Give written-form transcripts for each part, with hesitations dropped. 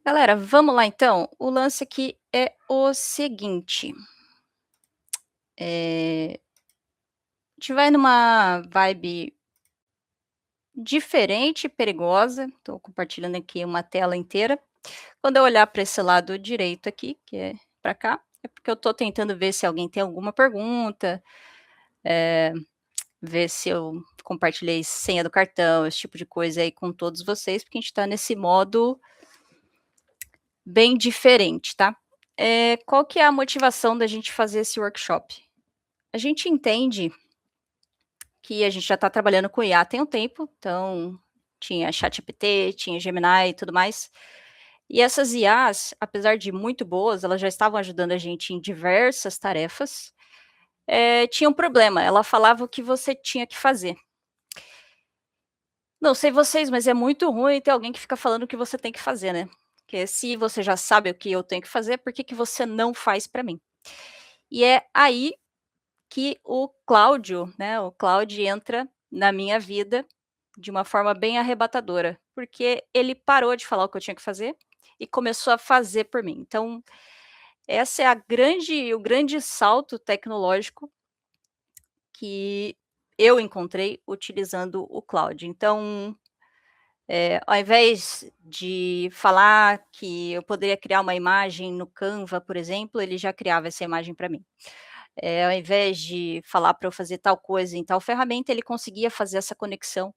Galera, vamos lá então? O lance aqui é o seguinte, a gente vai numa vibe diferente e perigosa, estou compartilhando aqui uma tela inteira. Quando eu olhar para esse lado direito aqui, que é para cá, é porque eu estou tentando ver se alguém tem alguma pergunta, ver se eu compartilhei senha do cartão, esse tipo de coisa aí com todos vocês, porque a gente está nesse modo bem diferente, tá? Qual que é a motivação da gente fazer esse workshop? A gente entende que a gente já está trabalhando com IA tem um tempo, então tinha ChatGPT, tinha Gemini e tudo mais. E essas IAs, apesar de muito boas, elas já estavam ajudando a gente em diversas tarefas. Tinha um problema, ela falava o que você tinha que fazer. Não sei vocês, mas é muito ruim ter alguém que fica falando o que você tem que fazer, né? Porque se você já sabe o que eu tenho que fazer, por que que você não faz para mim? E é aí que o Cláudio, né, o Claude entra na minha vida de uma forma bem arrebatadora, porque ele parou de falar o que eu tinha que fazer e começou a fazer por mim. Então, essa é a grande o grande salto tecnológico que eu encontrei utilizando o cloud. Então, ao invés de falar que eu poderia criar uma imagem no Canva, por exemplo, ele já criava essa imagem para mim. Ao invés de falar para eu fazer tal coisa em tal ferramenta, ele conseguia fazer essa conexão,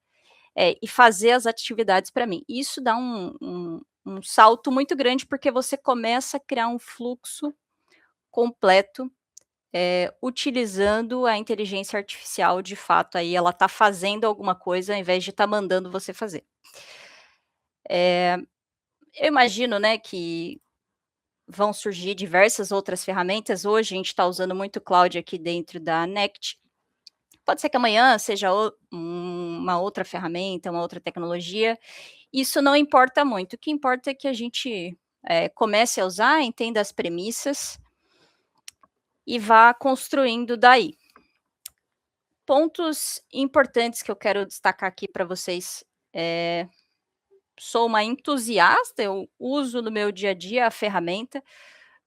e fazer as atividades para mim. Isso dá um salto muito grande, porque você começa a criar um fluxo completo, utilizando a inteligência artificial de fato, aí ela está fazendo alguma coisa ao invés de estar mandando você fazer. Eu imagino, né, que vão surgir diversas outras ferramentas, hoje a gente está usando muito o cloud aqui dentro da Next. Pode ser que amanhã seja uma outra ferramenta, uma outra tecnologia, isso não importa muito, o que importa é que a gente, comece a usar, entenda as premissas e vá construindo daí. Pontos importantes que eu quero destacar aqui para vocês, sou uma entusiasta, eu uso no meu dia a dia a ferramenta,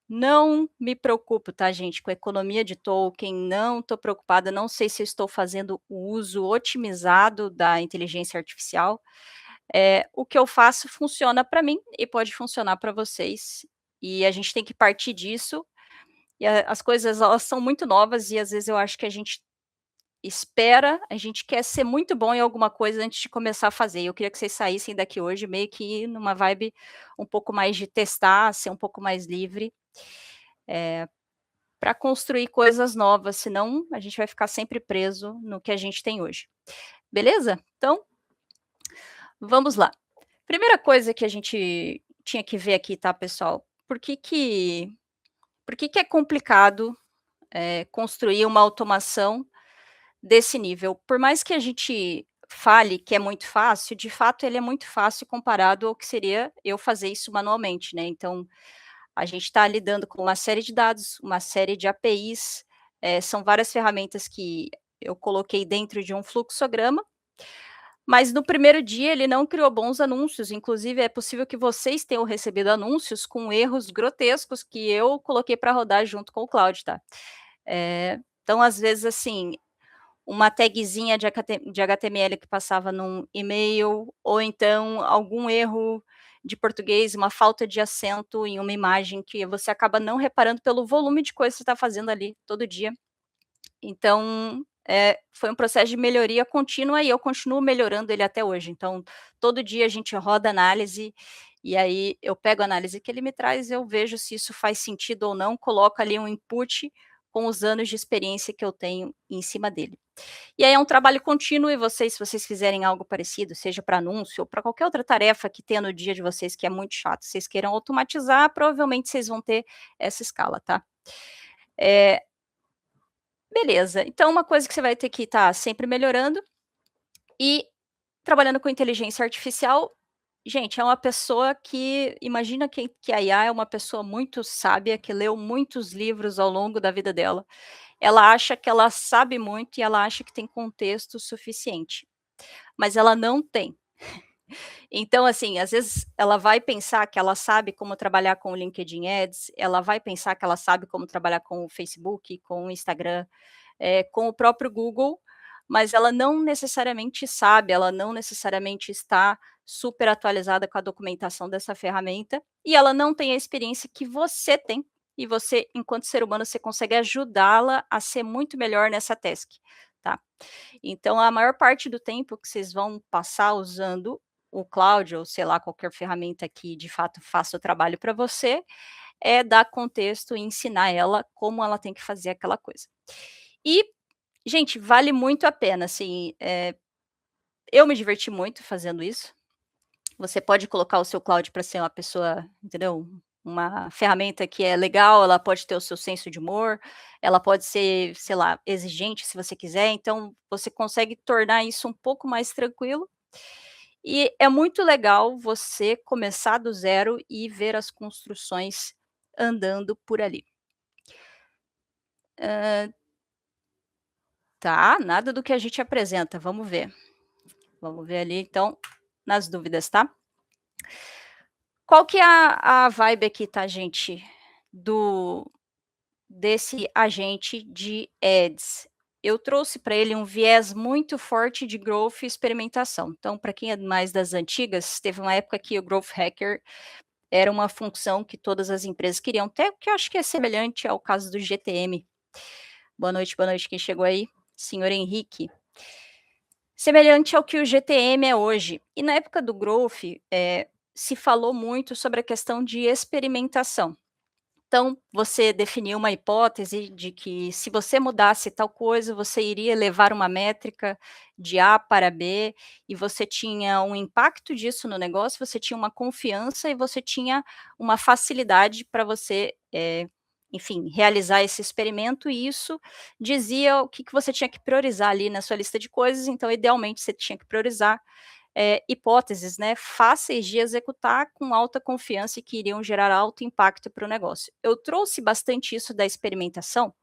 não me preocupo, tá, gente, com economia de token, não estou preocupada, não sei se eu estou fazendo o uso otimizado da inteligência artificial. O que eu faço funciona para mim e pode funcionar para vocês, e a gente tem que partir disso, e as coisas elas são muito novas e às vezes eu acho que a gente espera, a gente quer ser muito bom em alguma coisa antes de começar a fazer, eu queria que vocês saíssem daqui hoje meio que numa vibe um pouco mais de testar, ser um pouco mais livre, para construir coisas novas, senão a gente vai ficar sempre preso no que a gente tem hoje. Beleza? Então, vamos lá. Primeira coisa que a gente tinha que ver aqui, tá, pessoal? Por que que é complicado, construir uma automação desse nível? Por mais que a gente fale que é muito fácil, de fato ele é muito fácil comparado ao que seria eu fazer isso manualmente, né. Então, a gente está lidando com uma série de dados, uma série de APIs, são várias ferramentas que eu coloquei dentro de um fluxograma, mas no primeiro dia ele não criou bons anúncios, inclusive é possível que vocês tenham recebido anúncios com erros grotescos que eu coloquei para rodar junto com o cloud, tá. Então às vezes, assim, uma tagzinha de HTML que passava num e-mail, ou então algum erro de português, uma falta de acento em uma imagem que você acaba não reparando pelo volume de coisa que você está fazendo ali todo dia. Então, foi um processo de melhoria contínua e eu continuo melhorando ele até hoje. Então, todo dia a gente roda análise, e aí eu pego a análise que ele me traz, eu vejo se isso faz sentido ou não, coloco ali um input com os anos de experiência que eu tenho em cima dele. E aí é um trabalho contínuo e vocês, se vocês fizerem algo parecido, seja para anúncio ou para qualquer outra tarefa que tenha no dia de vocês que é muito chato, vocês queiram automatizar, provavelmente vocês vão ter essa escala, tá. Eh, beleza, então uma coisa que você vai ter que estar sempre melhorando e trabalhando com inteligência artificial, gente, é uma pessoa que imagina que a IA é uma pessoa muito sábia, que leu muitos livros ao longo da vida dela. Ela acha que ela sabe muito e ela acha que tem contexto suficiente, mas ela não tem. Então, assim, às vezes ela vai pensar que ela sabe como trabalhar com o LinkedIn Ads, ela vai pensar que ela sabe como trabalhar com o Facebook, com o Instagram, com o próprio Google, mas ela não necessariamente sabe, ela não necessariamente está super atualizada com a documentação dessa ferramenta, e ela não tem a experiência que você tem, e você, enquanto ser humano, você consegue ajudá-la a ser muito melhor nessa task, tá. Então a maior parte do tempo que vocês vão passar usando o cloud ou sei lá, qualquer ferramenta que de fato faça o trabalho para você, é dar contexto e ensinar ela como ela tem que fazer aquela coisa. E, gente, vale muito a pena, assim, eu me diverti muito fazendo isso. Você pode colocar o seu cloud para ser uma pessoa, entendeu, uma ferramenta que é legal, ela pode ter o seu senso de humor, ela pode ser, sei lá, exigente se você quiser, então você consegue tornar isso um pouco mais tranquilo. E é muito legal você começar do zero e ver as construções andando por ali. Tá, nada do que a gente apresenta, vamos ver. Vamos ver ali então, nas dúvidas, tá? Qual que é a vibe aqui, tá, gente, do desse agente de ads? Eu trouxe para ele um viés muito forte de growth e experimentação. Então, para quem é mais das antigas, teve uma época que o Growth Hacker era uma função que todas as empresas queriam ter, que eu acho que é semelhante ao caso do GTM. Boa noite quem chegou aí, senhor Henrique. Semelhante ao que o GTM é hoje. E na época do Growth, se falou muito sobre a questão de experimentação. Então, você definiu uma hipótese de que se você mudasse tal coisa, você iria levar uma métrica de A para B, e você tinha um impacto disso no negócio, você tinha uma confiança e você tinha uma facilidade para você, enfim, realizar esse experimento, e isso dizia o que que você tinha que priorizar ali na sua lista de coisas, então idealmente você tinha que priorizar hipóteses, né, fáceis de executar com alta confiança e que iriam gerar alto impacto para o negócio. Eu trouxe bastante isso da experimentação,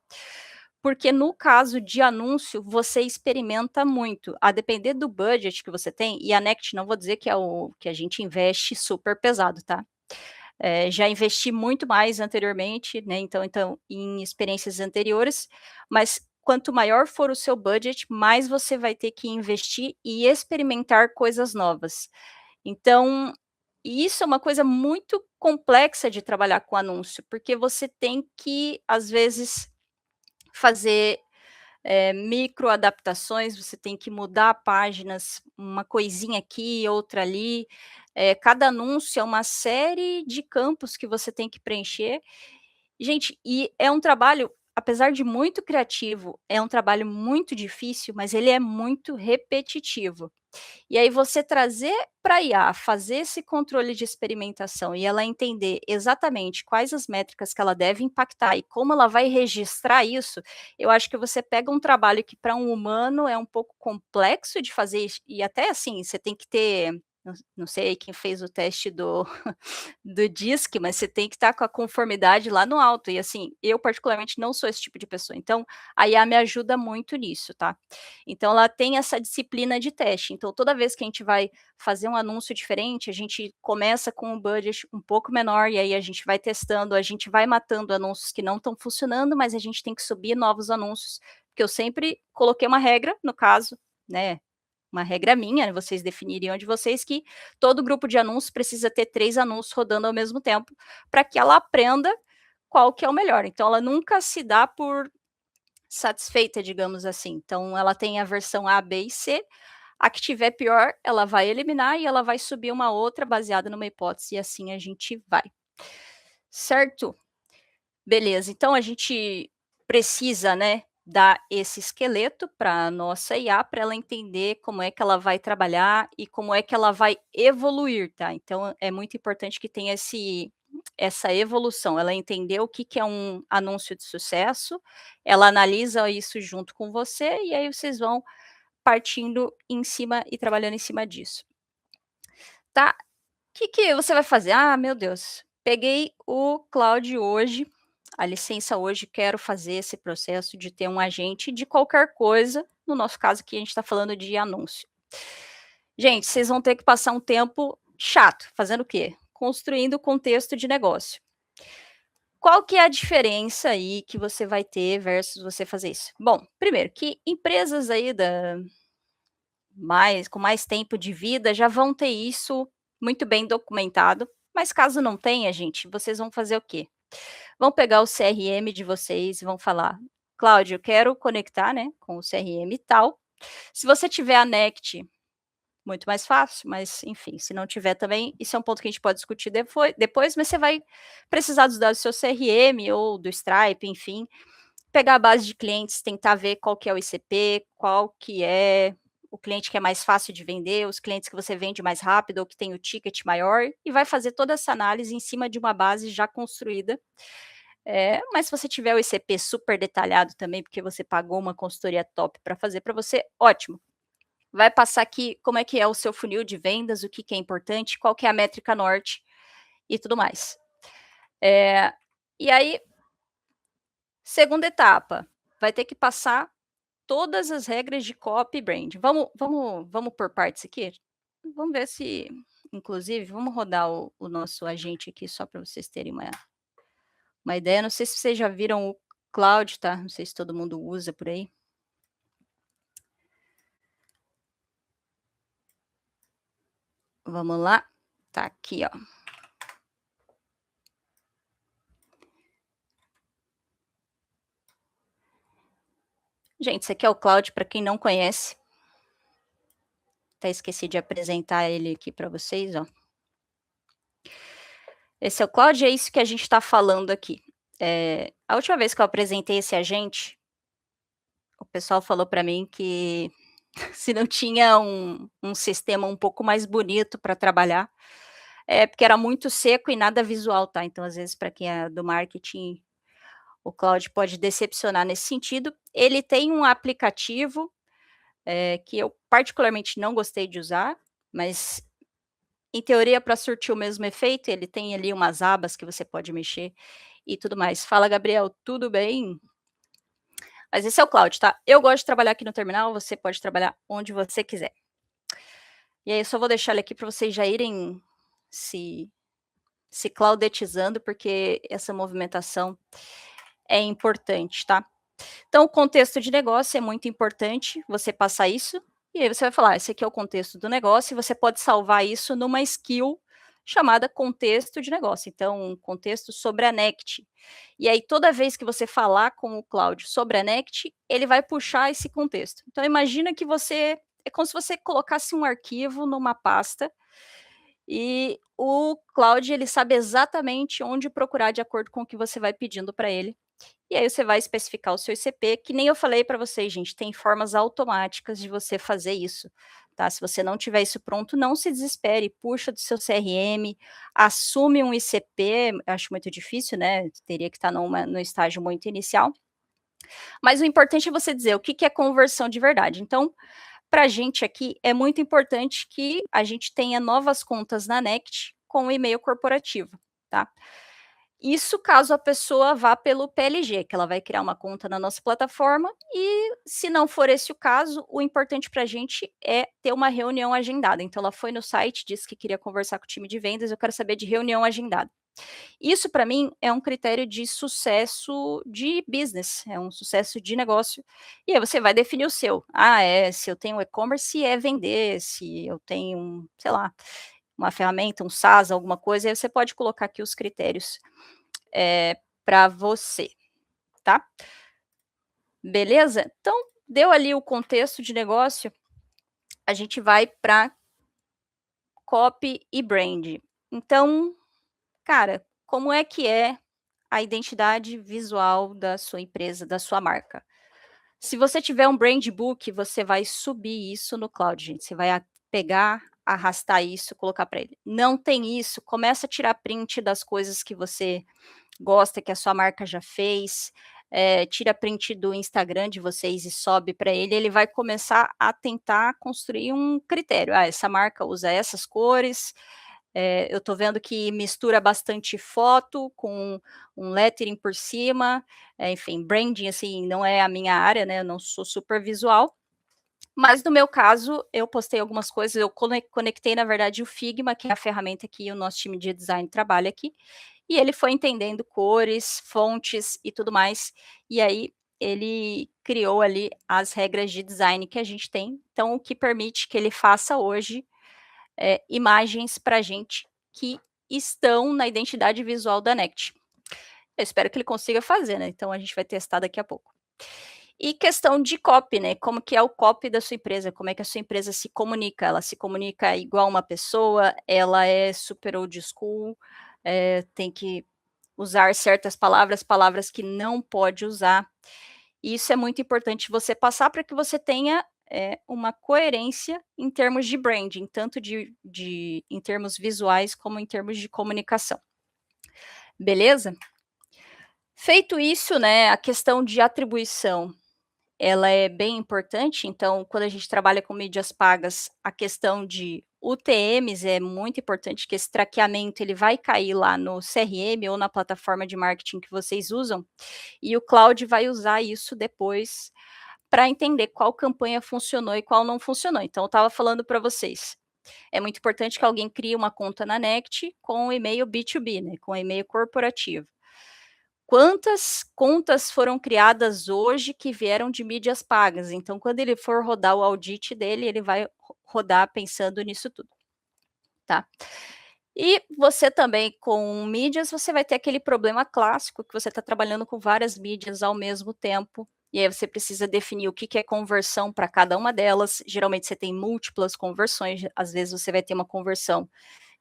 porque no caso de anúncio, você experimenta muito, a depender do budget que você tem, e a Next não vou dizer que é o que a gente investe super pesado, tá? Já investi muito mais anteriormente, né, então em experiências anteriores, mas quanto maior for o seu budget, mais você vai ter que investir e experimentar coisas novas. Então, isso é uma coisa muito complexa de trabalhar com anúncio, porque você tem que, às vezes, fazer micro adaptações, você tem que mudar páginas, uma coisinha aqui, outra ali. Cada anúncio é uma série de campos que você tem que preencher. Gente, e é um trabalho, apesar de muito criativo, é um trabalho muito difícil, mas ele é muito repetitivo. E aí você trazer para a IA, fazer esse controle de experimentação e ela entender exatamente quais as métricas que ela deve impactar e como ela vai registrar isso, eu acho que você pega um trabalho que para um humano é um pouco complexo de fazer e até assim, você tem que ter, não sei quem fez o teste do DISC, mas você tem que estar com a conformidade lá no alto. E assim, eu particularmente não sou esse tipo de pessoa. Então, a IA me ajuda muito nisso, tá? Então, ela tem essa disciplina de teste. Então, toda vez que a gente vai fazer um anúncio diferente, a gente começa com um budget um pouco menor, e aí a gente vai testando, a gente vai matando anúncios que não estão funcionando, mas a gente tem que subir novos anúncios. Porque eu sempre coloquei uma regra, no caso, né? Uma regra minha, vocês definiriam de vocês, que todo grupo de anúncios precisa ter 3 anúncios rodando ao mesmo tempo, para que ela aprenda qual que é o melhor. Então ela nunca se dá por satisfeita, digamos assim. Então ela tem a versão A, B e C, a que tiver pior, ela vai eliminar e ela vai subir uma outra baseada numa hipótese, e assim a gente vai. Certo? Beleza, então a gente precisa, né, dar esse esqueleto para a nossa IA, para ela entender como é que ela vai trabalhar e como é que ela vai evoluir, tá. Então é muito importante que tenha essa evolução, ela entender o que que é um anúncio de sucesso, ela analisa isso junto com você, e aí vocês vão partindo em cima e trabalhando em cima disso. Tá, que você vai fazer? "Ah, meu Deus, peguei o cloud hoje, a licença hoje, quero fazer esse processo de ter um agente de qualquer coisa", no nosso caso aqui a gente está falando de anúncio. Gente, vocês vão ter que passar um tempo chato, fazendo o quê? Construindo o contexto de negócio. Qual que é a diferença aí que você vai ter versus você fazer isso? Bom, primeiro que empresas aí com mais tempo de vida já vão ter isso muito bem documentado, mas caso não tenha, gente, vocês vão fazer o quê? Vão pegar o CRM de vocês e vão falar: "Cláudio, eu quero conectar, né, com o CRM tal". Se você tiver a Next, muito mais fácil, mas enfim, se não tiver também, isso é um ponto que a gente pode discutir depois, mas você vai precisar dos dados do seu CRM ou do Stripe, enfim, pegar a base de clientes, tentar ver qual que é o ICP, qual que é o cliente que é mais fácil de vender, os clientes que você vende mais rápido ou que tem o ticket maior, e vai fazer toda essa análise em cima de uma base já construída. Mas se você tiver o ICP super detalhado também, porque você pagou uma consultoria top para fazer para você, ótimo. Vai passar aqui como é que é o seu funil de vendas, o que que é importante, qual que é a métrica norte e tudo mais. E aí, segunda etapa, vai ter que passar todas as regras de copy e brand. Vamos por partes aqui? Vamos ver se inclusive, vamos rodar o nosso agente aqui só para vocês terem uma ideia. Não sei se vocês já viram o Claude, tá? Não sei se todo mundo usa por aí. Vamos lá. Tá aqui, ó. Gente, esse aqui é o Claude, para quem não conhece. Até esqueci de apresentar ele aqui para vocês, ó. Esse é o Claude, é isso que a gente está falando aqui. A última vez que eu apresentei esse agente, o pessoal falou para mim que se não tinha um sistema um pouco mais bonito para trabalhar, porque era muito seco e nada visual, tá? Então, às vezes, para quem é do marketing, o Claude pode decepcionar nesse sentido. Ele tem um aplicativo, que eu particularmente não gostei de usar, mas em teoria para surtir o mesmo efeito, ele tem ali umas abas que você pode mexer e tudo mais. Fala, Gabriel, tudo bem? Mas esse é o Claude, tá? Eu gosto de trabalhar aqui no terminal, você pode trabalhar onde você quiser. E aí eu só vou deixar ele aqui para vocês já irem se claudetizando, porque essa movimentação é importante, tá? Então, o contexto de negócio é muito importante você passar isso, e aí você vai falar: esse aqui é o contexto do negócio, e você pode salvar isso numa skill chamada contexto de negócio. Então, um contexto sobre a Next. E aí, toda vez que você falar com o Cláudio sobre a Next, ele vai puxar esse contexto. Então, imagina que é como se você colocasse um arquivo numa pasta e o Cloud, ele sabe exatamente onde procurar de acordo com o que você vai pedindo para ele. E aí você vai especificar o seu ICP, que nem eu falei para vocês, gente, tem formas automáticas de você fazer isso, tá? Se você não tiver isso pronto, não se desespere, puxa do seu CRM, assume um ICP, acho muito difícil, né? Teria que estar no estágio muito inicial. Mas o importante é você dizer o que que é conversão de verdade. Então, para a gente aqui, é muito importante que a gente tenha novas contas na Next com o e-mail corporativo, tá? Isso caso a pessoa vá pelo PLG, que ela vai criar uma conta na nossa plataforma e, se não for esse o caso, o importante para a gente é ter uma reunião agendada. Então, ela foi no site, disse que queria conversar com o time de vendas, eu quero saber de reunião agendada. Isso para mim é um critério de sucesso de business, é um sucesso de negócio. E aí você vai definir o seu. Se eu tenho e-commerce, é vender, se eu tenho sei lá, uma ferramenta, um SaaS, alguma coisa, aí você pode colocar aqui os critérios, para você, tá? Beleza? Então, deu ali o contexto de negócio, a gente vai para copy e brand. Então, cara, como é que é a identidade visual da sua empresa, da sua marca? Se você tiver um brand book, você vai subir isso no cloud, gente. Você vai pegar, arrastar isso, colocar para ele. Não tem isso, começa a tirar print das coisas que você gosta, que a sua marca já fez, tira print do Instagram de vocês e sobe para ele, ele vai começar a tentar construir um critério. Essa marca usa essas cores, eu estou vendo que mistura bastante foto com um lettering por cima, enfim, branding, assim, não é a minha área, né, eu não sou super visual, Mas no meu caso, eu postei algumas coisas, eu conectei na verdade o Figma, que é a ferramenta que o nosso time de design trabalha aqui, e ele foi entendendo cores, fontes e tudo mais, e aí ele criou ali as regras de design que a gente tem, então o que permite que ele faça hoje, imagens pra gente que estão na identidade visual da Next. Eu espero que ele consiga fazer, né, então a gente vai testar daqui a pouco. E questão de copy, né, como que é o copy da sua empresa, como é que a sua empresa se comunica, ela se comunica igual uma pessoa, ela é super old school, tem que usar certas palavras, palavras que não pode usar. E isso é muito importante você passar para que você tenha, uma coerência em termos de branding, tanto em termos visuais como em termos de comunicação. Beleza? Feito isso, né, a questão de atribuição, ela é bem importante, então quando a gente trabalha com mídias pagas, a questão de UTMs é muito importante, que esse traqueamento ele vai cair lá no CRM ou na plataforma de marketing que vocês usam, e o cloud vai usar isso depois para entender qual campanha funcionou e qual não funcionou. Então eu estava falando para vocês, é muito importante que alguém crie uma conta na Next com e-mail B2B, né, com e-mail corporativo. Quantas contas foram criadas hoje que vieram de mídias pagas? Então, quando ele for rodar o audit dele, ele vai rodar pensando nisso tudo, tá? E você também, com mídias, você vai ter aquele problema clássico que você está trabalhando com várias mídias ao mesmo tempo, e aí você precisa definir o que que é conversão para cada uma delas. Geralmente você tem múltiplas conversões, às vezes você vai ter uma conversão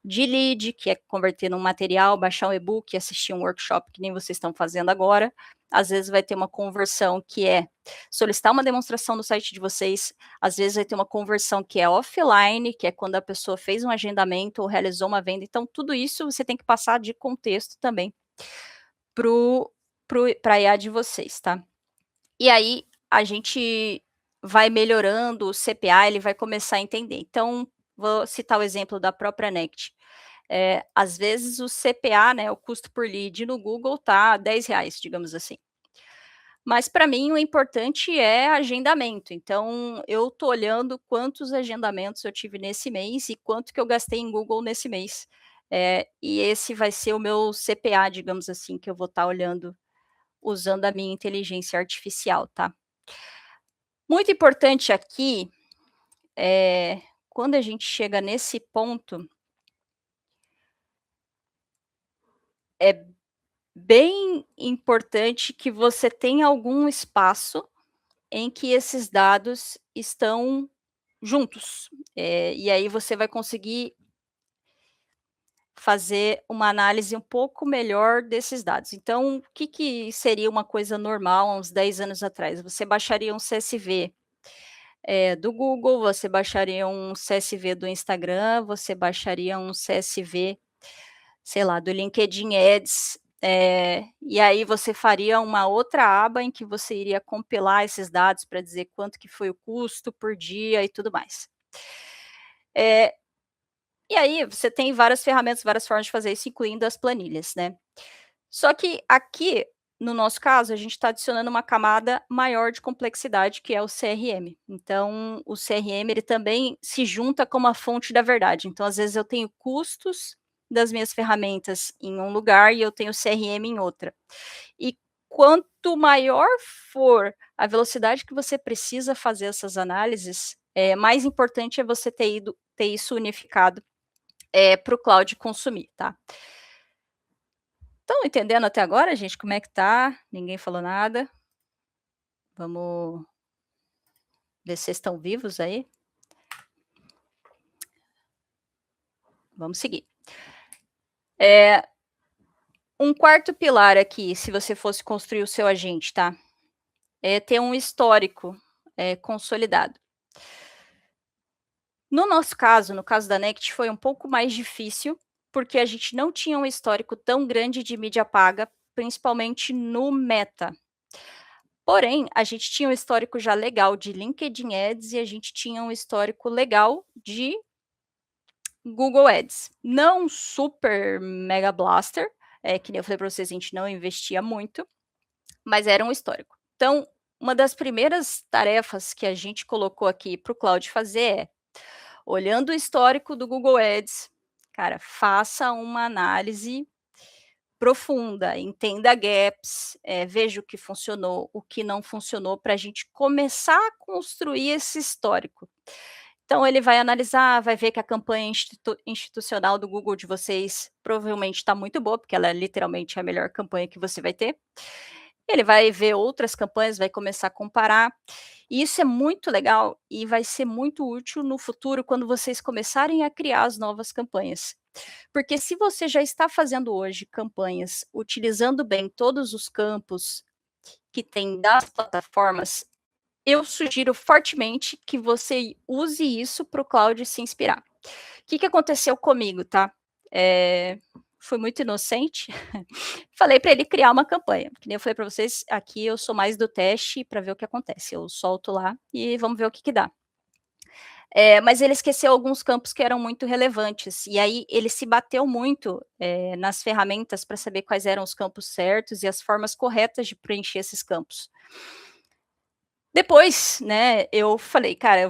de lead, que é converter num material, baixar um e-book, assistir um workshop, que nem vocês estão fazendo agora. Às vezes vai ter uma conversão que é solicitar uma demonstração no site de vocês, às vezes vai ter uma conversão que é offline, que é quando a pessoa fez um agendamento ou realizou uma venda. Então, tudo isso você tem que passar de contexto também para a IA de vocês, tá? E aí a gente vai melhorando o CPA, ele vai começar a entender. Então, vou citar o exemplo da própria Next. Às vezes o CPA, né, o custo por lead no Google tá R$ 10, digamos assim. Mas para mim o importante é agendamento, então eu tô olhando quantos agendamentos eu tive nesse mês e quanto que eu gastei em Google nesse mês. E esse vai ser o meu CPA, digamos assim, que eu vou estar olhando usando a minha inteligência artificial, tá. Muito importante aqui, quando a gente chega nesse ponto, é bem importante que você tenha algum espaço em que esses dados estão juntos. E aí você vai conseguir fazer uma análise um pouco melhor desses dados. Então, o que que seria uma coisa normal há uns 10 anos atrás? Você baixaria um CSV, do Google, você baixaria um CSV do Instagram, você baixaria um CSV, sei lá, do LinkedIn Ads, e aí você faria uma outra aba em que você iria compilar esses dados para dizer quanto que foi o custo por dia e tudo mais. E aí você tem várias ferramentas, várias formas de fazer isso, incluindo as planilhas, né. Só que aqui, no nosso caso, a gente está adicionando uma camada maior de complexidade, que é o CRM. Então, o CRM ele também se junta com uma fonte da verdade. Então, às vezes, eu tenho custos das minhas ferramentas em um lugar e eu tenho CRM em outra. E quanto maior for a velocidade que você precisa fazer essas análises, mais importante é você ter isso unificado, para o cloud consumir, tá. Estão entendendo até agora, gente, como é que tá? Ninguém falou nada. Vamos ver se vocês estão vivos aí. Vamos seguir. Um quarto pilar aqui, se você fosse construir o seu agente, tá? É ter um histórico, consolidado. No nosso caso, no caso da Next, foi um pouco mais difícil, porque a gente não tinha um histórico tão grande de mídia paga, principalmente no Meta. Porém, a gente tinha um histórico já legal de LinkedIn Ads e a gente tinha um histórico legal de Google Ads. Não super mega blaster, que nem eu falei para vocês, a gente não investia muito, mas era um histórico. Então, uma das primeiras tarefas que a gente colocou aqui para o Claude fazer é, olhando o histórico do Google Ads, cara, faça uma análise profunda, entenda gaps, veja o que funcionou, o que não funcionou, para a gente começar a construir esse histórico. Então ele vai analisar, vai ver que a campanha institucional do Google de vocês provavelmente está muito boa, porque ela é literalmente a melhor campanha que você vai ter. Ele vai ver outras campanhas, vai começar a comparar. E isso é muito legal e vai ser muito útil no futuro quando vocês começarem a criar as novas campanhas. Porque se você já está fazendo hoje campanhas utilizando bem todos os campos que tem das plataformas, eu sugiro fortemente que você use isso para o Claude se inspirar. O que aconteceu comigo, tá? Fui muito inocente, falei para ele criar uma campanha, que nem eu falei para vocês, aqui eu sou mais do teste para ver o que acontece, eu solto lá e vamos ver o que dá. Mas ele esqueceu alguns campos que eram muito relevantes, e aí ele se bateu muito, nas ferramentas para saber quais eram os campos certos e as formas corretas de preencher esses campos. Depois, né, eu falei: "Cara,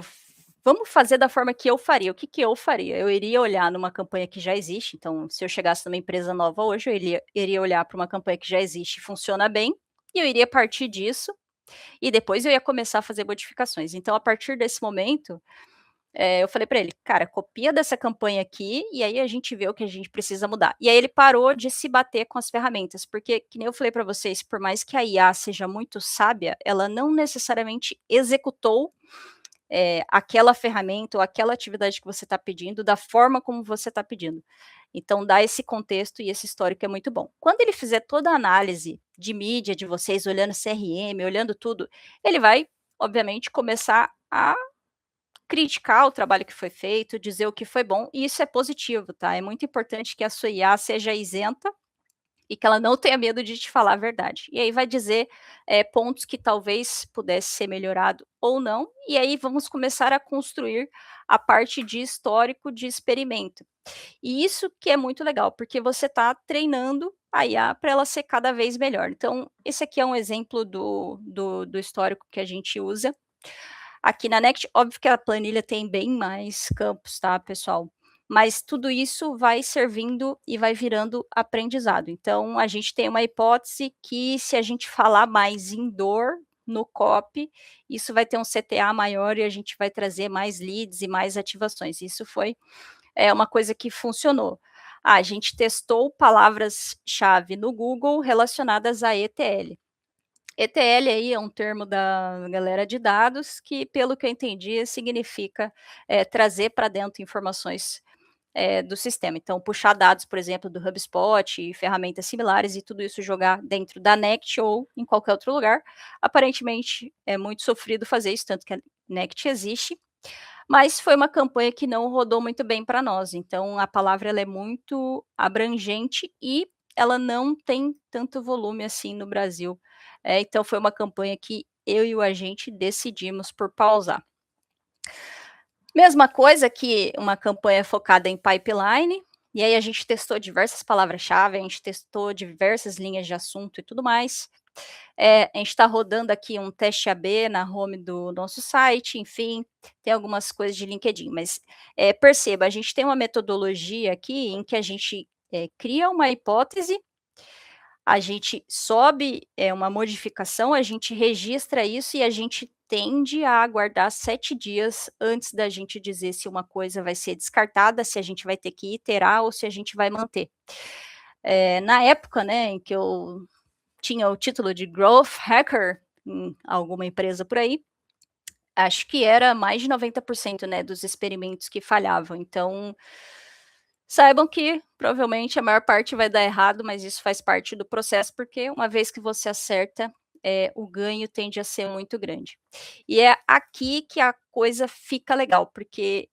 vamos fazer da forma que eu faria". O que que eu faria? Eu iria olhar numa campanha que já existe, então se eu chegasse numa empresa nova hoje, eu iria olhar para uma campanha que já existe e funciona bem, e eu iria partir disso, e depois eu ia começar a fazer modificações. Então a partir desse momento, eu falei para ele: "Cara, copia dessa campanha aqui, e aí a gente vê o que a gente precisa mudar". E aí ele parou de se bater com as ferramentas, porque que nem eu falei para vocês, por mais que a IA seja muito sábia, ela não necessariamente executou, aquela ferramenta ou aquela atividade que você está pedindo da forma como você está pedindo. Então dá esse contexto e esse histórico é muito bom. Quando ele fizer toda a análise de mídia de vocês, olhando CRM, olhando tudo, ele vai, obviamente, começar a criticar o trabalho que foi feito, dizer o que foi bom, e isso é positivo, tá? É muito importante que a sua IA seja isenta e que ela não tenha medo de te falar a verdade. E aí vai dizer, pontos que talvez pudesse ser melhorado ou não, e aí vamos começar a construir a parte de histórico de experimento. E isso que é muito legal, porque você está treinando a IA para ela ser cada vez melhor. Então, esse aqui é um exemplo do histórico que a gente usa. Aqui na Next, óbvio que a planilha tem bem mais campos, tá, pessoal? Mas tudo isso vai servindo e vai virando aprendizado. Então, a gente tem uma hipótese que se a gente falar mais em dor no copy, isso vai ter um CTA maior e a gente vai trazer mais leads e mais ativações. Isso foi uma coisa que funcionou. A gente testou palavras-chave no Google relacionadas a ETL. ETL aí é um termo da galera de dados que, pelo que eu entendi, significa, trazer para dentro informações, do sistema. Então, puxar dados, por exemplo, do HubSpot e ferramentas similares e tudo isso jogar dentro da Next ou em qualquer outro lugar. Aparentemente, é muito sofrido fazer isso, tanto que a Next existe, mas foi uma campanha que não rodou muito bem para nós. Então, a palavra ela é muito abrangente e ela não tem tanto volume assim no Brasil. Então foi uma campanha que eu e o agente decidimos por pausar. Mesma coisa que uma campanha focada em pipeline, e aí a gente testou diversas palavras-chave, a gente testou diversas linhas de assunto e tudo mais. A gente está rodando aqui um teste AB na home do nosso site, enfim, tem algumas coisas de LinkedIn, mas perceba, a gente tem uma metodologia aqui em que a gente cria uma hipótese, a gente sobe uma modificação, a gente registra isso e a gente tende a aguardar 7 dias antes da gente dizer se uma coisa vai ser descartada, se a gente vai ter que iterar ou se a gente vai manter. Na época, né, em que eu tinha o título de Growth Hacker em alguma empresa por aí, acho que era mais de 90%, né, dos experimentos que falhavam. Então, saibam que provavelmente a maior parte vai dar errado, mas isso faz parte do processo, porque uma vez que você acerta, o ganho tende a ser muito grande. E é aqui que a coisa fica legal, porque,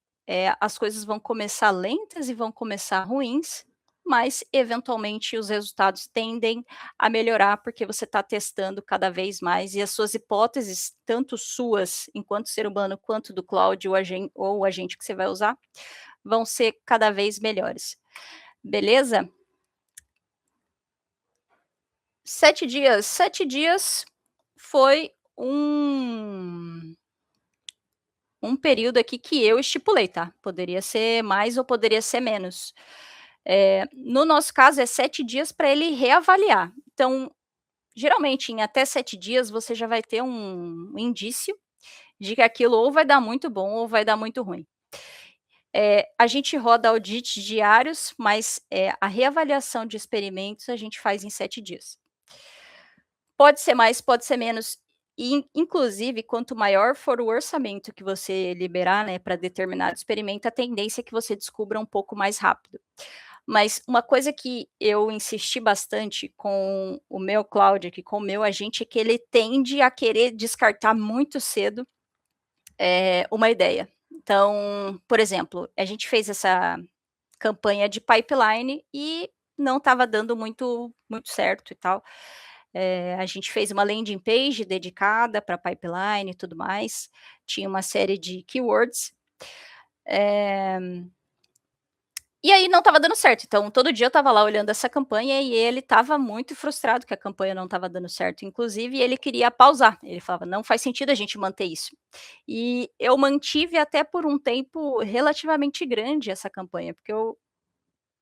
as coisas vão começar lentas e vão começar ruins, mas eventualmente os resultados tendem a melhorar, porque você está testando cada vez mais e as suas hipóteses, tanto suas enquanto ser humano, quanto do cloud ou o agente que você vai usar, vão ser cada vez melhores. Beleza? 7 dias. 7 dias foi um período aqui que eu estipulei, tá, poderia ser mais ou poderia ser menos. No nosso caso é 7 dias para ele reavaliar. Então, geralmente em até 7 dias você já vai ter um indício de que aquilo ou vai dar muito bom ou vai dar muito ruim. A gente roda audits diários, mas, a reavaliação de experimentos a gente faz em 7 dias. Pode ser mais, pode ser menos, e inclusive quanto maior for o orçamento que você liberar, né, para determinado experimento, a tendência é que você descubra um pouco mais rápido. Mas uma coisa que eu insisti bastante com o meu cloud aqui, com o meu agente, é que ele tende a querer descartar muito cedo, uma ideia. Então, por exemplo, a gente fez essa campanha de pipeline e não estava dando muito certo e tal. A gente fez uma landing page dedicada para pipeline e tudo mais, tinha uma série de keywords, eh, e aí não estava dando certo, então todo dia eu estava lá olhando essa campanha e ele estava muito frustrado que a campanha não estava dando certo, inclusive ele queria pausar, ele falava: "Não faz sentido a gente manter isso". E eu mantive até por um tempo relativamente grande essa campanha, porque eu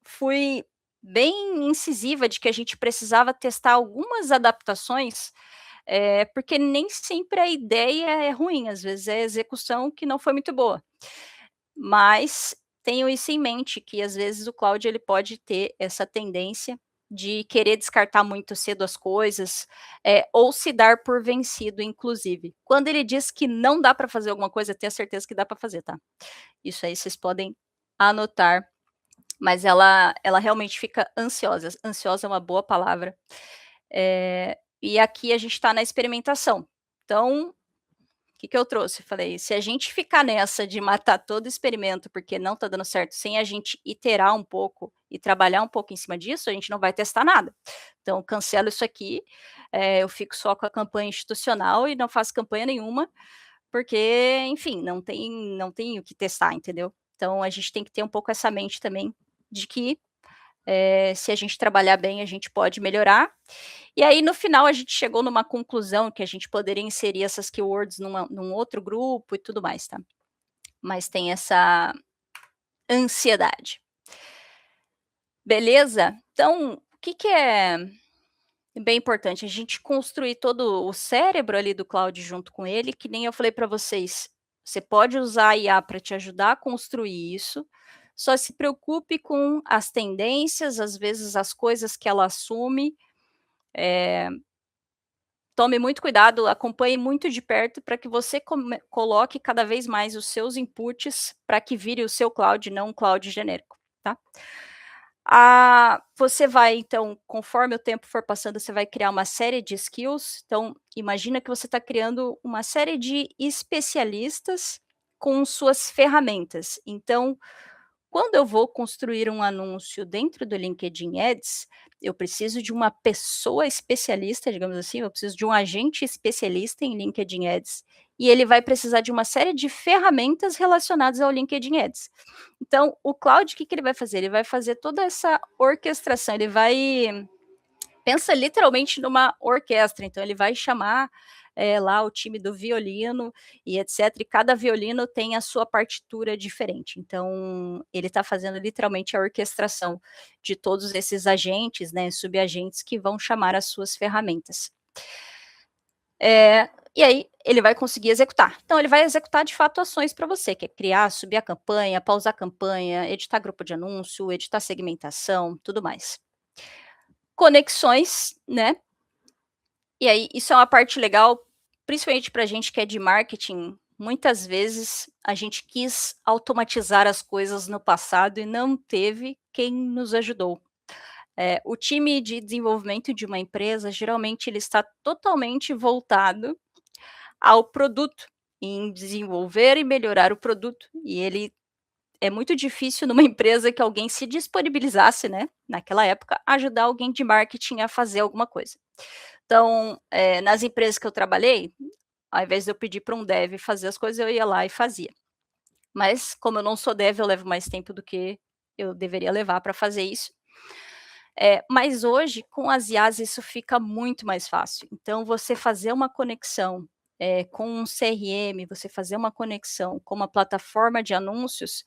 fui bem incisiva de que a gente precisava testar algumas adaptações, porque nem sempre a ideia é ruim, às vezes é a execução que não foi muito boa. Mas tenho isso em mente, que às vezes o cloud ele pode ter essa tendência de querer descartar muito cedo as coisas, ou se dar por vencido inclusive. Quando ele diz que não dá para fazer alguma coisa, tenha certeza que dá para fazer, tá. Isso aí vocês podem anotar, mas ela realmente fica ansiosa, ansiosa é uma boa palavra. E aqui a gente está na experimentação, então que eu trouxe? Falei: "Se a gente ficar nessa de matar todo experimento, porque não está dando certo, sem a gente iterar um pouco e trabalhar um pouco em cima disso, a gente não vai testar nada. Então cancelo isso aqui, eu fico só com a campanha institucional e não faço campanha nenhuma, porque, enfim, não tem o que testar", entendeu. Então a gente tem que ter um pouco essa mente também de que, se a gente trabalhar bem, a gente pode melhorar. E aí, no final, a gente chegou numa conclusão que a gente poderia inserir essas keywords num outro grupo e tudo mais, tá. Mas tem essa ansiedade. Beleza? Então, o que que é bem importante? A gente construir todo o cérebro ali do cloud junto com ele, que nem eu falei para vocês, você pode usar a IA para te ajudar a construir isso, só se preocupe com as tendências, às vezes as coisas que ela assume, tome muito cuidado, acompanhe muito de perto para que você coloque cada vez mais os seus inputs para que vire o seu cloud, não um cloud genérico, tá. Você vai então, conforme o tempo for passando, você vai criar uma série de skills, então imagina que você está criando uma série de especialistas com suas ferramentas. Então, quando eu vou construir um anúncio dentro do LinkedIn Ads, eu preciso de uma pessoa especialista, digamos assim, eu preciso de um agente especialista em LinkedIn Ads, e ele vai precisar de uma série de ferramentas relacionadas ao LinkedIn Ads. Então, o cloud, o que que ele vai fazer? Ele vai fazer toda essa orquestração, ele vai pensa literalmente numa orquestra, então ele vai chamar, lá o time do violino e etcétera, e cada violino tem a sua partitura diferente. Então, ele está fazendo literalmente a orquestração de todos esses agentes, né, subagentes que vão chamar as suas ferramentas. E aí ele vai conseguir executar. Então ele vai executar de fato ações para você, que é criar, subir a campanha, pausar a campanha, editar grupo de anúncio, editar segmentação, tudo mais. Conexões, né, e aí, isso é uma parte legal, principalmente para gente que é de marketing, muitas vezes a gente quis automatizar as coisas no passado e não teve quem nos ajudou. O time de desenvolvimento de uma empresa, geralmente ele está totalmente voltado ao produto, em desenvolver e melhorar o produto, e ele é muito difícil numa empresa que alguém se disponibilizasse, né, naquela época, ajudar alguém de marketing a fazer alguma coisa. Então, nas empresas que eu trabalhei, ao invés de eu pedir para um dev fazer as coisas, eu ia lá e fazia. Mas, como eu não sou dev, eu levo mais tempo do que eu deveria levar para fazer isso. Mas hoje, com as IAs, isso fica muito mais fácil. Então, você fazer uma conexão com um CRM, você fazer uma conexão com uma plataforma de anúncios,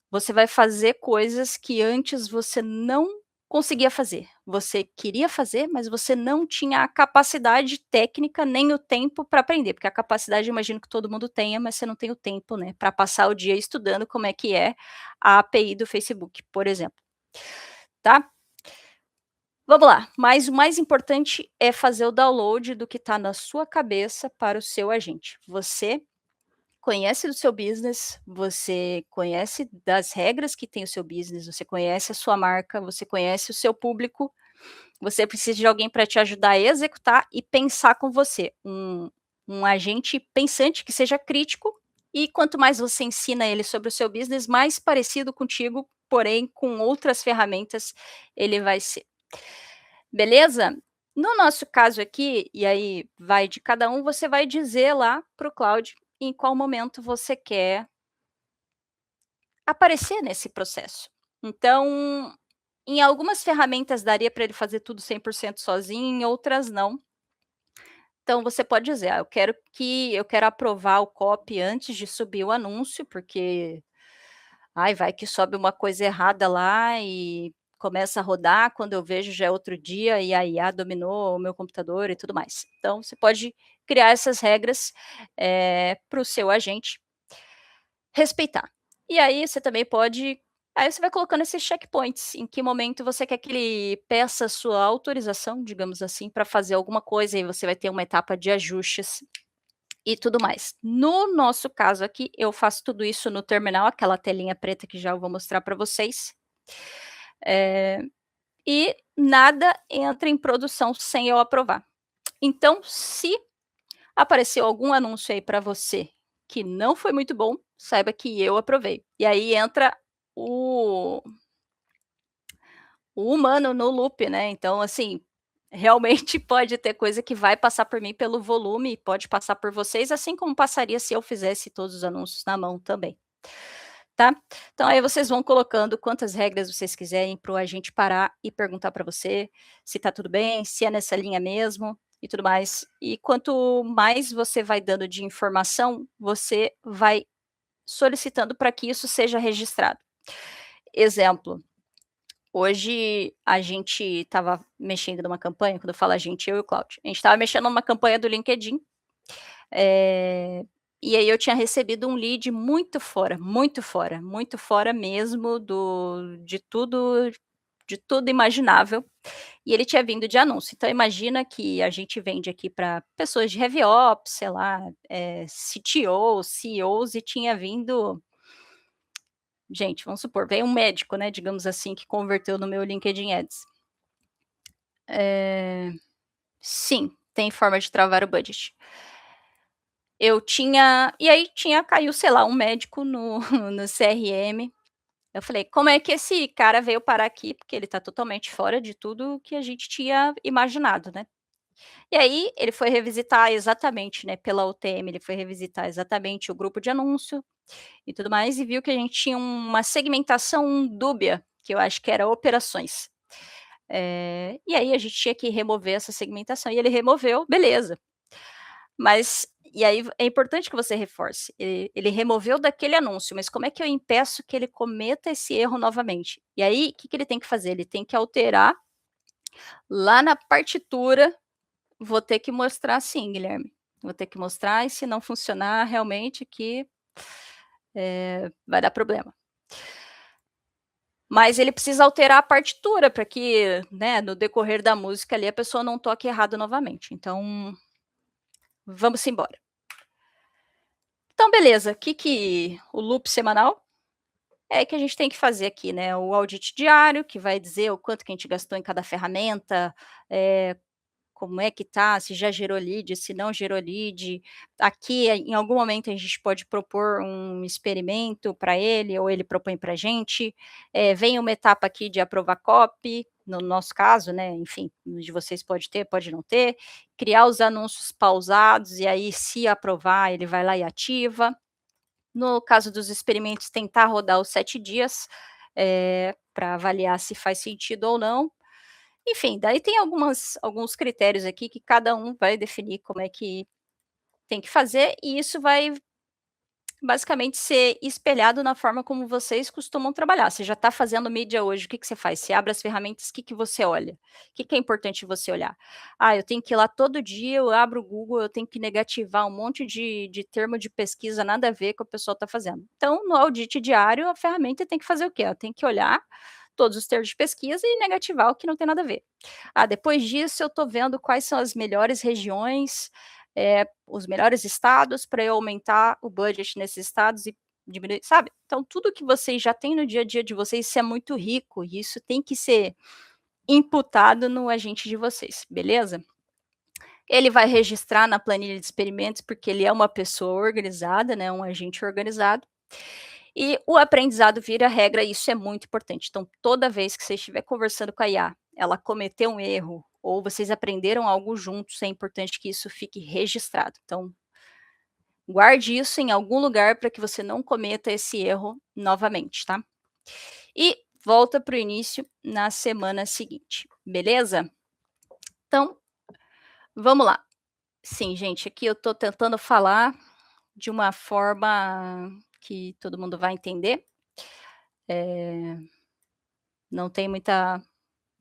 você vai fazer coisas que antes você não conseguia fazer. Você queria fazer, mas você não tinha a capacidade técnica, nem o tempo para aprender, porque a capacidade eu imagino que todo mundo tenha, mas você não tem o tempo, né, para passar o dia estudando como é que é a API do Facebook, por exemplo, tá. Vamos lá, mas o mais importante é fazer o download do que está na sua cabeça para o seu agente. Você conhece do seu business, você conhece das regras que tem o seu business, você conhece a sua marca, você conhece o seu público, você precisa de alguém para te ajudar a executar e pensar com você, um agente pensante que seja crítico, e quanto mais você ensina ele sobre o seu business, mais parecido contigo, porém com outras ferramentas ele vai ser. Beleza? No nosso caso aqui, e aí vai de cada um, você vai dizer lá para o Claude em qual momento você quer aparecer nesse processo. Então, em algumas ferramentas daria para ele fazer tudo 100% sozinho, em outras não. Então você pode dizer: "Ah, eu quero aprovar o copy antes de subir o anúncio, porque, ai, vai que sobe uma coisa errada lá e começa a rodar, quando eu vejo já é outro dia e a IA dominou o meu computador e tudo mais". Então você pode criar essas regras, para o seu agente respeitar. E aí você também pode aí você vai colocando esses checkpoints, em que momento você quer que ele peça sua autorização, digamos assim, para fazer alguma coisa, e você vai ter uma etapa de ajustes e tudo mais. No nosso caso aqui, eu faço tudo isso no terminal, aquela telinha preta que já eu vou mostrar para vocês. Eh, e nada entra em produção sem eu aprovar. Então, se apareceu algum anúncio aí para você que não foi muito bom, saiba que eu aprovei. E aí entra o o humano no loop, né, então, assim, realmente pode ter coisa que vai passar por mim pelo volume, pode passar por vocês, assim como passaria se eu fizesse todos os anúncios na mão também, tá. Então aí vocês vão colocando quantas regras vocês quiserem para o agente parar e perguntar para você se tá tudo bem, se é nessa linha mesmo e tudo mais. E quanto mais você vai dando de informação, você vai solicitando para que isso seja registrado. Exemplo: hoje a gente estava mexendo numa campanha, quando eu falo a gente, eu e o Cláudio, a gente estava mexendo numa campanha do LinkedIn, eh, e aí eu tinha recebido um lead muito fora, muito fora, muito fora mesmo do de tudo imaginável, e ele tinha vindo de anúncio. Então imagina que a gente vende aqui para pessoas de heavy ops, sei lá, CTOs, CEOs, e tinha vindo, gente, vamos supor, veio um médico, né, digamos assim, que converteu no meu LinkedIn Ads. Eh, sim, tem forma de travar o budget. Eu tinha e aí tinha caiu, sei lá, um médico no no CRM. Eu falei: "Como é que esse cara veio parar aqui?", porque ele tá totalmente fora de tudo que a gente tinha imaginado, né. E aí ele foi revisitar exatamente, né, pela UTM, ele foi revisitar exatamente o grupo de anúncio e tudo mais, e viu que a gente tinha uma segmentação dúbia, que eu acho que era operações. E aí a gente tinha que remover essa segmentação, e ele removeu, beleza. Mas e aí é importante que você reforce, ele removeu daquele anúncio, mas como é que eu impeço que ele cometa esse erro novamente? E aí, o que que ele tem que fazer? Ele tem que alterar lá na partitura, vou ter que mostrar sim, Guilherme, vou ter que mostrar, e se não funcionar realmente aqui, vai dar problema. Mas ele precisa alterar a partitura para que, né, no decorrer da música ali, a pessoa não toque errado novamente, então vamos embora. Então beleza, que o loop semanal é que a gente tem que fazer aqui, né, o audit diário, que vai dizer o quanto que a gente gastou em cada ferramenta, como é que tá, se já gerou lead, se não gerou lead. Aqui, em algum momento, a gente pode propor um experimento para ele, ou ele propõe para a gente. Vem uma etapa aqui de aprovar copy, no nosso caso, né, enfim, no de vocês pode ter, pode não ter. Criar os anúncios pausados, e aí, se aprovar, ele vai lá e ativa. No caso dos experimentos, tentar rodar os 7 dias, para avaliar se faz sentido ou não. Enfim, daí tem alguns critérios aqui que cada um vai definir como é que tem que fazer e isso vai basicamente ser espelhado na forma como vocês costumam trabalhar. Você já está fazendo mídia hoje, o que que você faz? Você abre as ferramentas, o que que você olha? O que que é importante você olhar? Ah, eu tenho que ir lá todo dia, eu abro o Google, eu tenho que negativar um monte de termo de pesquisa nada a ver com o que o pessoal está fazendo. Então, no audit diário, a ferramenta tem que fazer o quê? Ela tem que olhar todos os termos de pesquisa e negativar o que não tem nada a ver. Ah, depois disso eu estou vendo quais são as melhores regiões, os melhores estados para eu aumentar o budget nesses estados e diminuir, sabe? Então tudo que vocês já têm no dia a dia de vocês, isso é muito rico e isso tem que ser imputado no agente de vocês, beleza? Ele vai registrar na planilha de experimentos, porque ele é uma pessoa organizada, né, um agente organizado. E o aprendizado vira regra, e isso é muito importante. Então, toda vez que você estiver conversando com a IA, ela cometeu um erro ou vocês aprenderam algo juntos, é importante que isso fique registrado. Então, guarde isso em algum lugar para que você não cometa esse erro novamente, tá? E volta para o início na semana seguinte, beleza? Então, vamos lá. Sim, gente, aqui eu estou tentando falar de uma forma que todo mundo vai entender. Não tem muita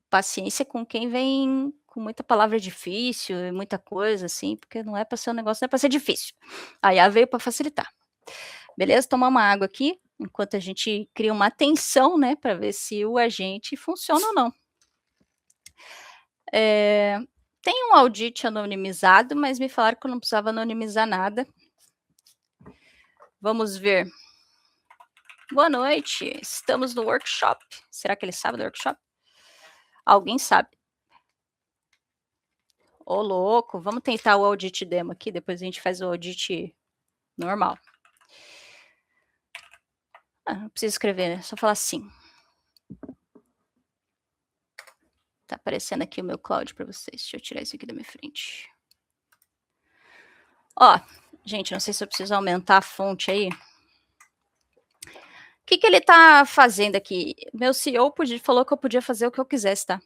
paciência com quem vem com muita palavra difícil e muita coisa, assim, porque não é para ser um negócio, não é para ser difícil. A IA veio para facilitar. Beleza? Tomar uma água aqui, enquanto a gente cria uma atenção, né, para ver se o agente funciona ou não. Tem um audit anonimizado, mas me falaram que eu não precisava anonimizar nada. Vamos ver. Boa noite, estamos no workshop. Será que ele sabe do workshop? Alguém sabe? Ô, louco, vamos tentar o audit demo aqui, depois a gente faz o audit normal. Ah, não precisa escrever, né? Só falar sim. Tá aparecendo aqui o meu Cloud para vocês. Deixa eu tirar isso aqui da minha frente. Ó, gente, não sei se eu preciso aumentar a fonte aí. O que que ele tá fazendo aqui? Meu CEO falou que eu podia fazer o que eu quisesse, tá?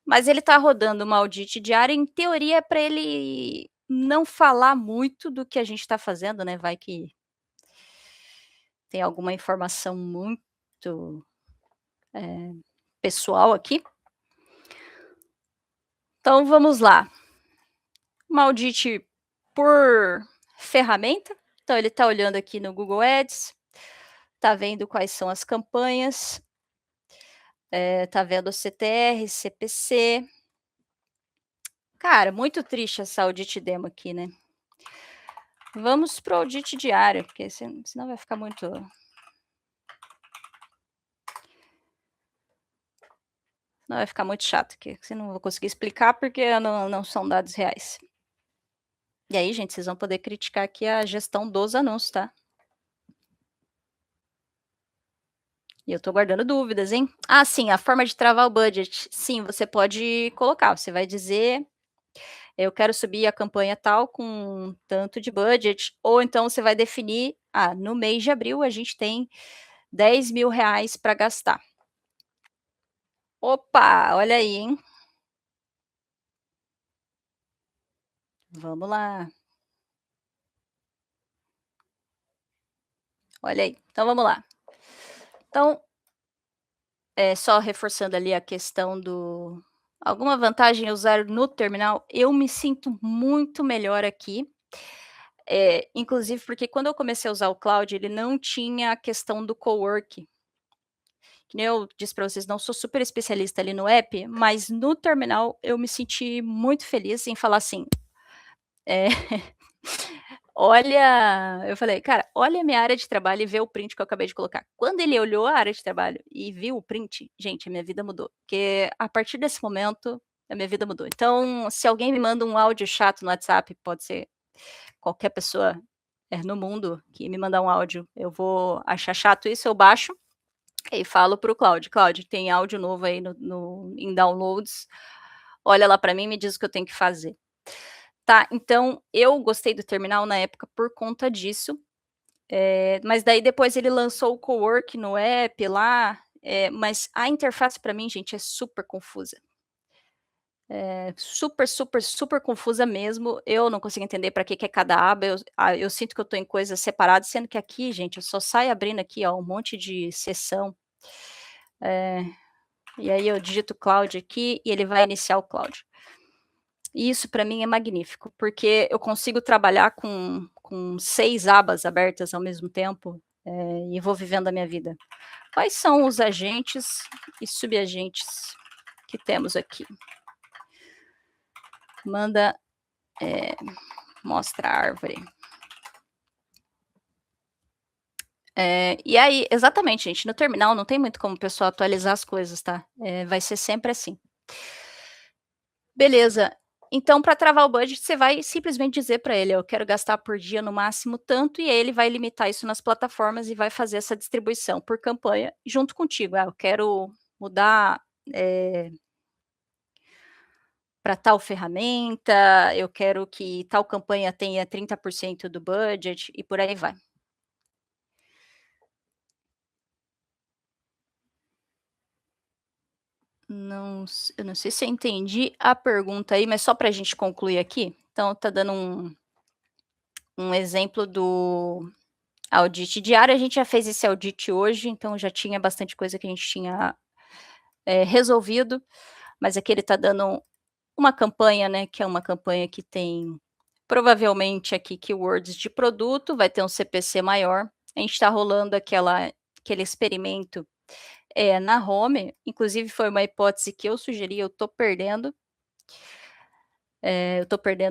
Mas ele tá rodando uma audit diária, em teoria é para ele não falar muito do que a gente tá fazendo, né, vai que tem alguma informação muito, pessoal aqui. Então vamos lá. Uma audit por ferramenta. Então ele está olhando aqui no Google Ads, está vendo quais são as campanhas, está vendo o CTR, CPC. Cara, muito triste essa audit demo aqui, né. Vamos para o audit diário, porque senão vai ficar muito chato aqui, você não vou conseguir explicar, porque não são dados reais. E aí, gente, vocês vão poder criticar aqui a gestão dos anúncios, tá. E eu tô guardando dúvidas, hein. Ah, sim, a forma de travar o budget. Sim, você pode colocar, você vai dizer: "Eu quero subir a campanha tal com tanto de budget", ou então você vai definir: "Ah, no mês de abril a gente tem R$ 10.000 para gastar". Opa, olha aí, hein. Vamos lá, olha aí. Então vamos lá. Então, só reforçando ali a questão do alguma vantagem em usar no terminal, eu me sinto muito melhor aqui. Inclusive porque quando eu comecei a usar o cloud, ele não tinha a questão do cowork. Que nem eu disse para vocês, não sou super especialista ali no app, mas no terminal eu me senti muito feliz em falar assim, eh, olha, eu falei: "Cara, olha a minha área de trabalho e vê o print que eu acabei de colocar". Quando ele olhou a área de trabalho e viu o print, gente, a minha vida mudou, porque a partir desse momento, a minha vida mudou. Então, se alguém me manda um áudio chato no WhatsApp, pode ser qualquer pessoa, no mundo que me mandar um áudio, eu vou achar chato isso, eu baixo e falo para o Claude: "Claude, tem áudio novo aí em downloads, olha lá para mim e me diz o que eu tenho que fazer". Tá, então eu gostei do terminal na época por conta disso, mas daí depois ele lançou o cowork no app lá, mas a interface para mim, gente, é super confusa. super, super, super confusa mesmo. Eu não consigo entender para que que é cada aba. Eu sinto que eu estou em coisas separadas, sendo que aqui, gente, eu só saio abrindo aqui, ó, um monte de seção. Eh, e aí eu digito cloud aqui e ele vai iniciar o cloud. E isso para mim é magnífico, porque eu consigo trabalhar com 6 abas abertas ao mesmo tempo, e vou vivendo a minha vida. Quais são os agentes e subagentes que temos aqui? Manda, mostra a árvore. E aí exatamente, gente, no terminal não tem muito como o pessoal atualizar as coisas, tá. Vai ser sempre assim. Beleza, então para travar o budget, você vai simplesmente dizer para ele: "Eu quero gastar por dia no máximo tanto", e aí ele vai limitar isso nas plataformas e vai fazer essa distribuição por campanha junto contigo. "Ah, eu quero mudar, eh, para tal ferramenta, eu quero que tal campanha tenha 30% do budget", e por aí vai. Eu não sei se eu entendi a pergunta aí, mas só para a gente concluir aqui, então tá dando um exemplo do audit diário. A gente já fez esse audit hoje, então já tinha bastante coisa que a gente tinha, resolvido, mas aqui ele tá dando uma campanha, né, que é uma campanha que tem provavelmente aqui keywords de produto, vai ter um CPC maior. A gente está rolando aquele experimento, na home, inclusive foi uma hipótese que eu sugeri, eu tô perdendo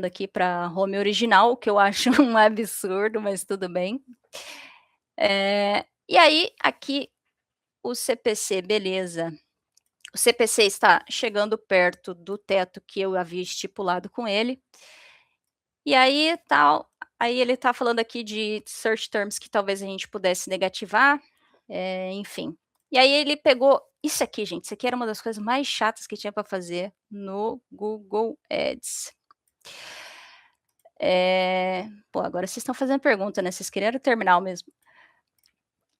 aqui para home original, o que eu acho um absurdo, mas tudo bem. E aí aqui o CPC, beleza. O CPC está chegando perto do teto que eu havia estipulado com ele. E aí tal, aí ele está falando aqui de search terms que talvez a gente pudesse negativar, enfim. E aí ele pegou isso aqui, gente, isso aqui era uma das coisas mais chatas que tinha para fazer no Google Ads. Pô, agora vocês estão fazendo pergunta, né, vocês queriam o terminal mesmo.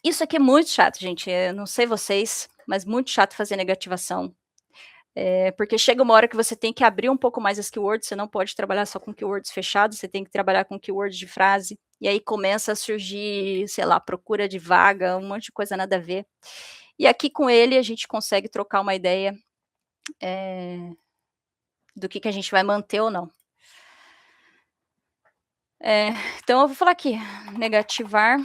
Isso aqui é muito chato, gente, não sei vocês, mas muito chato fazer negativação. Porque chega uma hora que você tem que abrir um pouco mais as keywords, você não pode trabalhar só com keywords fechados, você tem que trabalhar com keywords de frase, e aí começa a surgir, sei lá, procura de vaga, um monte de coisa nada a ver. E aqui com ele a gente consegue trocar uma ideia, do que a gente vai manter ou não. Então eu vou falar aqui, negativar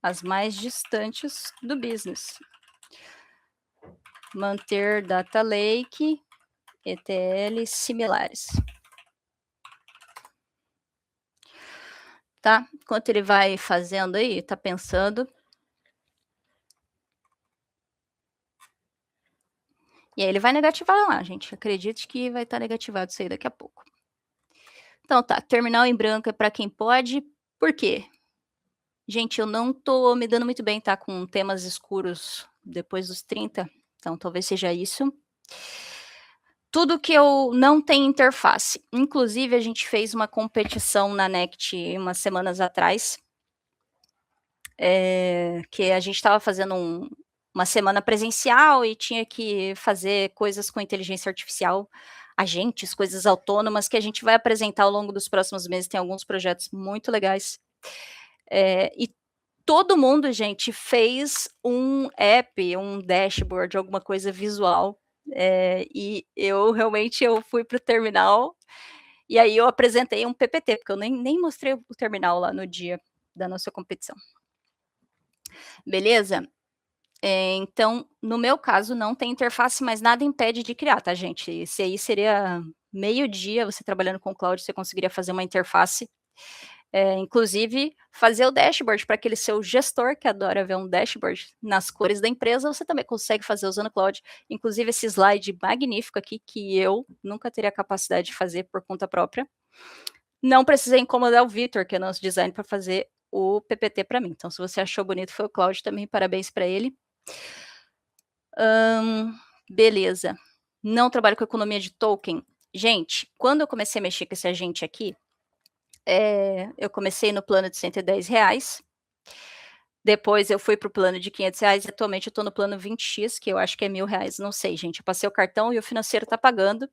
as mais distantes do business. Manter data lake, ETL similares. Tá? Enquanto ele vai fazendo aí, tá pensando. E aí ele vai negativar lá, gente. Acredite que vai estar negativado isso aí daqui a pouco. Então tá, terminal em branco é para quem pode. Por quê? Gente, eu não tô me dando muito bem, tá, com temas escuros depois dos 30, então talvez seja isso. Tudo que eu não tenho interface. Inclusive, a gente fez uma competição na Next umas semanas atrás, que a gente estava fazendo uma semana presencial e tinha que fazer coisas com inteligência artificial, agentes, coisas autônomas que a gente vai apresentar ao longo dos próximos meses. Tem alguns projetos muito legais. E todo mundo, gente, fez um app, um dashboard, alguma coisa visual. E eu fui para o terminal e aí eu apresentei um PPT, porque eu nem mostrei o terminal lá no dia da nossa competição. Beleza? Então, no meu caso, não tem interface, mas nada impede de criar, tá, gente? Esse aí seria meio-dia, você trabalhando com o cloud, você conseguiria fazer uma interface. Inclusive, fazer o dashboard para aquele seu gestor que adora ver um dashboard nas cores da empresa, você também consegue fazer usando o cloud. Inclusive, esse slide magnífico aqui, que eu nunca teria capacidade de fazer por conta própria. Não precisei incomodar o Vitor, que é nosso design, para fazer o PPT para mim. Então, se você achou bonito, foi o Cláudio também, parabéns para ele. Beleza. Não trabalho com economia de token. Gente, quando eu comecei a mexer com esse agente aqui, eu comecei no plano de R$110. Depois eu fui para o plano de R$ 500 e atualmente eu estou no plano 20x, que eu acho que é R$ 1.000, não sei, gente. Eu passei o cartão e o financeiro está pagando,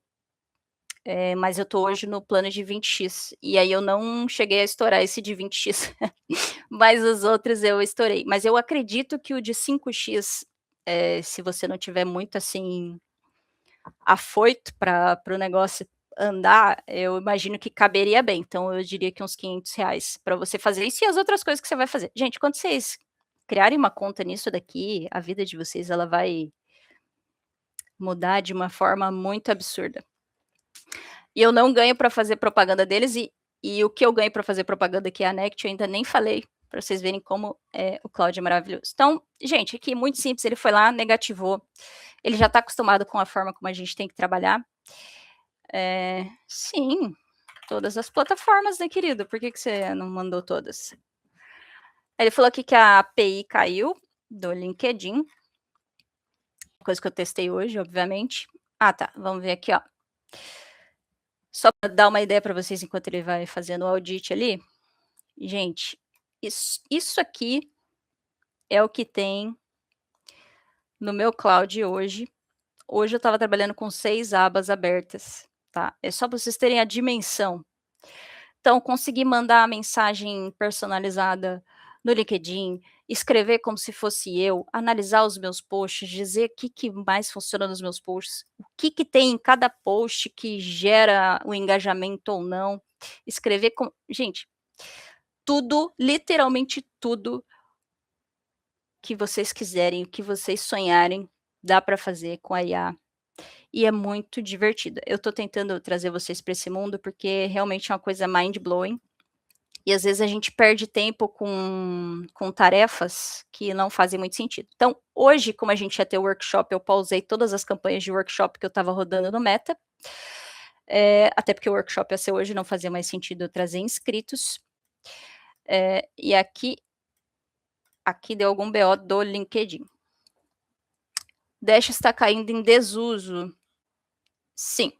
mas eu estou hoje no plano de 20x. E aí eu não cheguei a estourar esse de 20x, mas os outros eu estourei. Mas eu acredito que o de 5x, se você não tiver muito assim afoito para o negócio andar, eu imagino que caberia bem. Então eu diria que uns R$ 500 para você fazer isso e as outras coisas que você vai fazer. Gente, quando vocês criarem uma conta nisso daqui, a vida de vocês ela vai mudar de uma forma muito absurda. E eu não ganho para fazer propaganda deles e o que eu ganho para fazer propaganda que é a Nect, eu ainda nem falei, para vocês verem como o cloud é maravilhoso. Então, gente, aqui muito simples, ele foi lá, negativou, ele já está acostumado com a forma como a gente tem que trabalhar. Sim, todas as plataformas, né, querido? Por que você não mandou todas? Ele falou aqui que a API caiu do LinkedIn, coisa que eu testei hoje, obviamente. Ah, tá, vamos ver aqui, ó. Só para dar uma ideia para vocês enquanto ele vai fazendo o audit ali. Gente, isso aqui é o que tem no meu cloud hoje. Hoje eu estava trabalhando com 6 abas abertas, tá? É só para vocês terem a dimensão. Então, consegui mandar a mensagem personalizada no LinkedIn, escrever como se fosse eu, analisar os meus posts, dizer o que mais funciona nos meus posts, o que tem em cada post que gera o engajamento ou não, escrever com gente, tudo, literalmente tudo que vocês quiserem, o que vocês sonharem, dá para fazer com a IA. E é muito divertido. Eu estou tentando trazer vocês para esse mundo, porque realmente é uma coisa mind blowing. E às vezes a gente perde tempo com tarefas que não fazem muito sentido. Então, hoje, como a gente ia ter o workshop, eu pausei todas as campanhas de workshop que eu estava rodando no Meta. Até porque o workshop ia ser hoje, não fazia mais sentido eu trazer inscritos. E aqui deu algum BO do LinkedIn. Dash está caindo em desuso. Sim,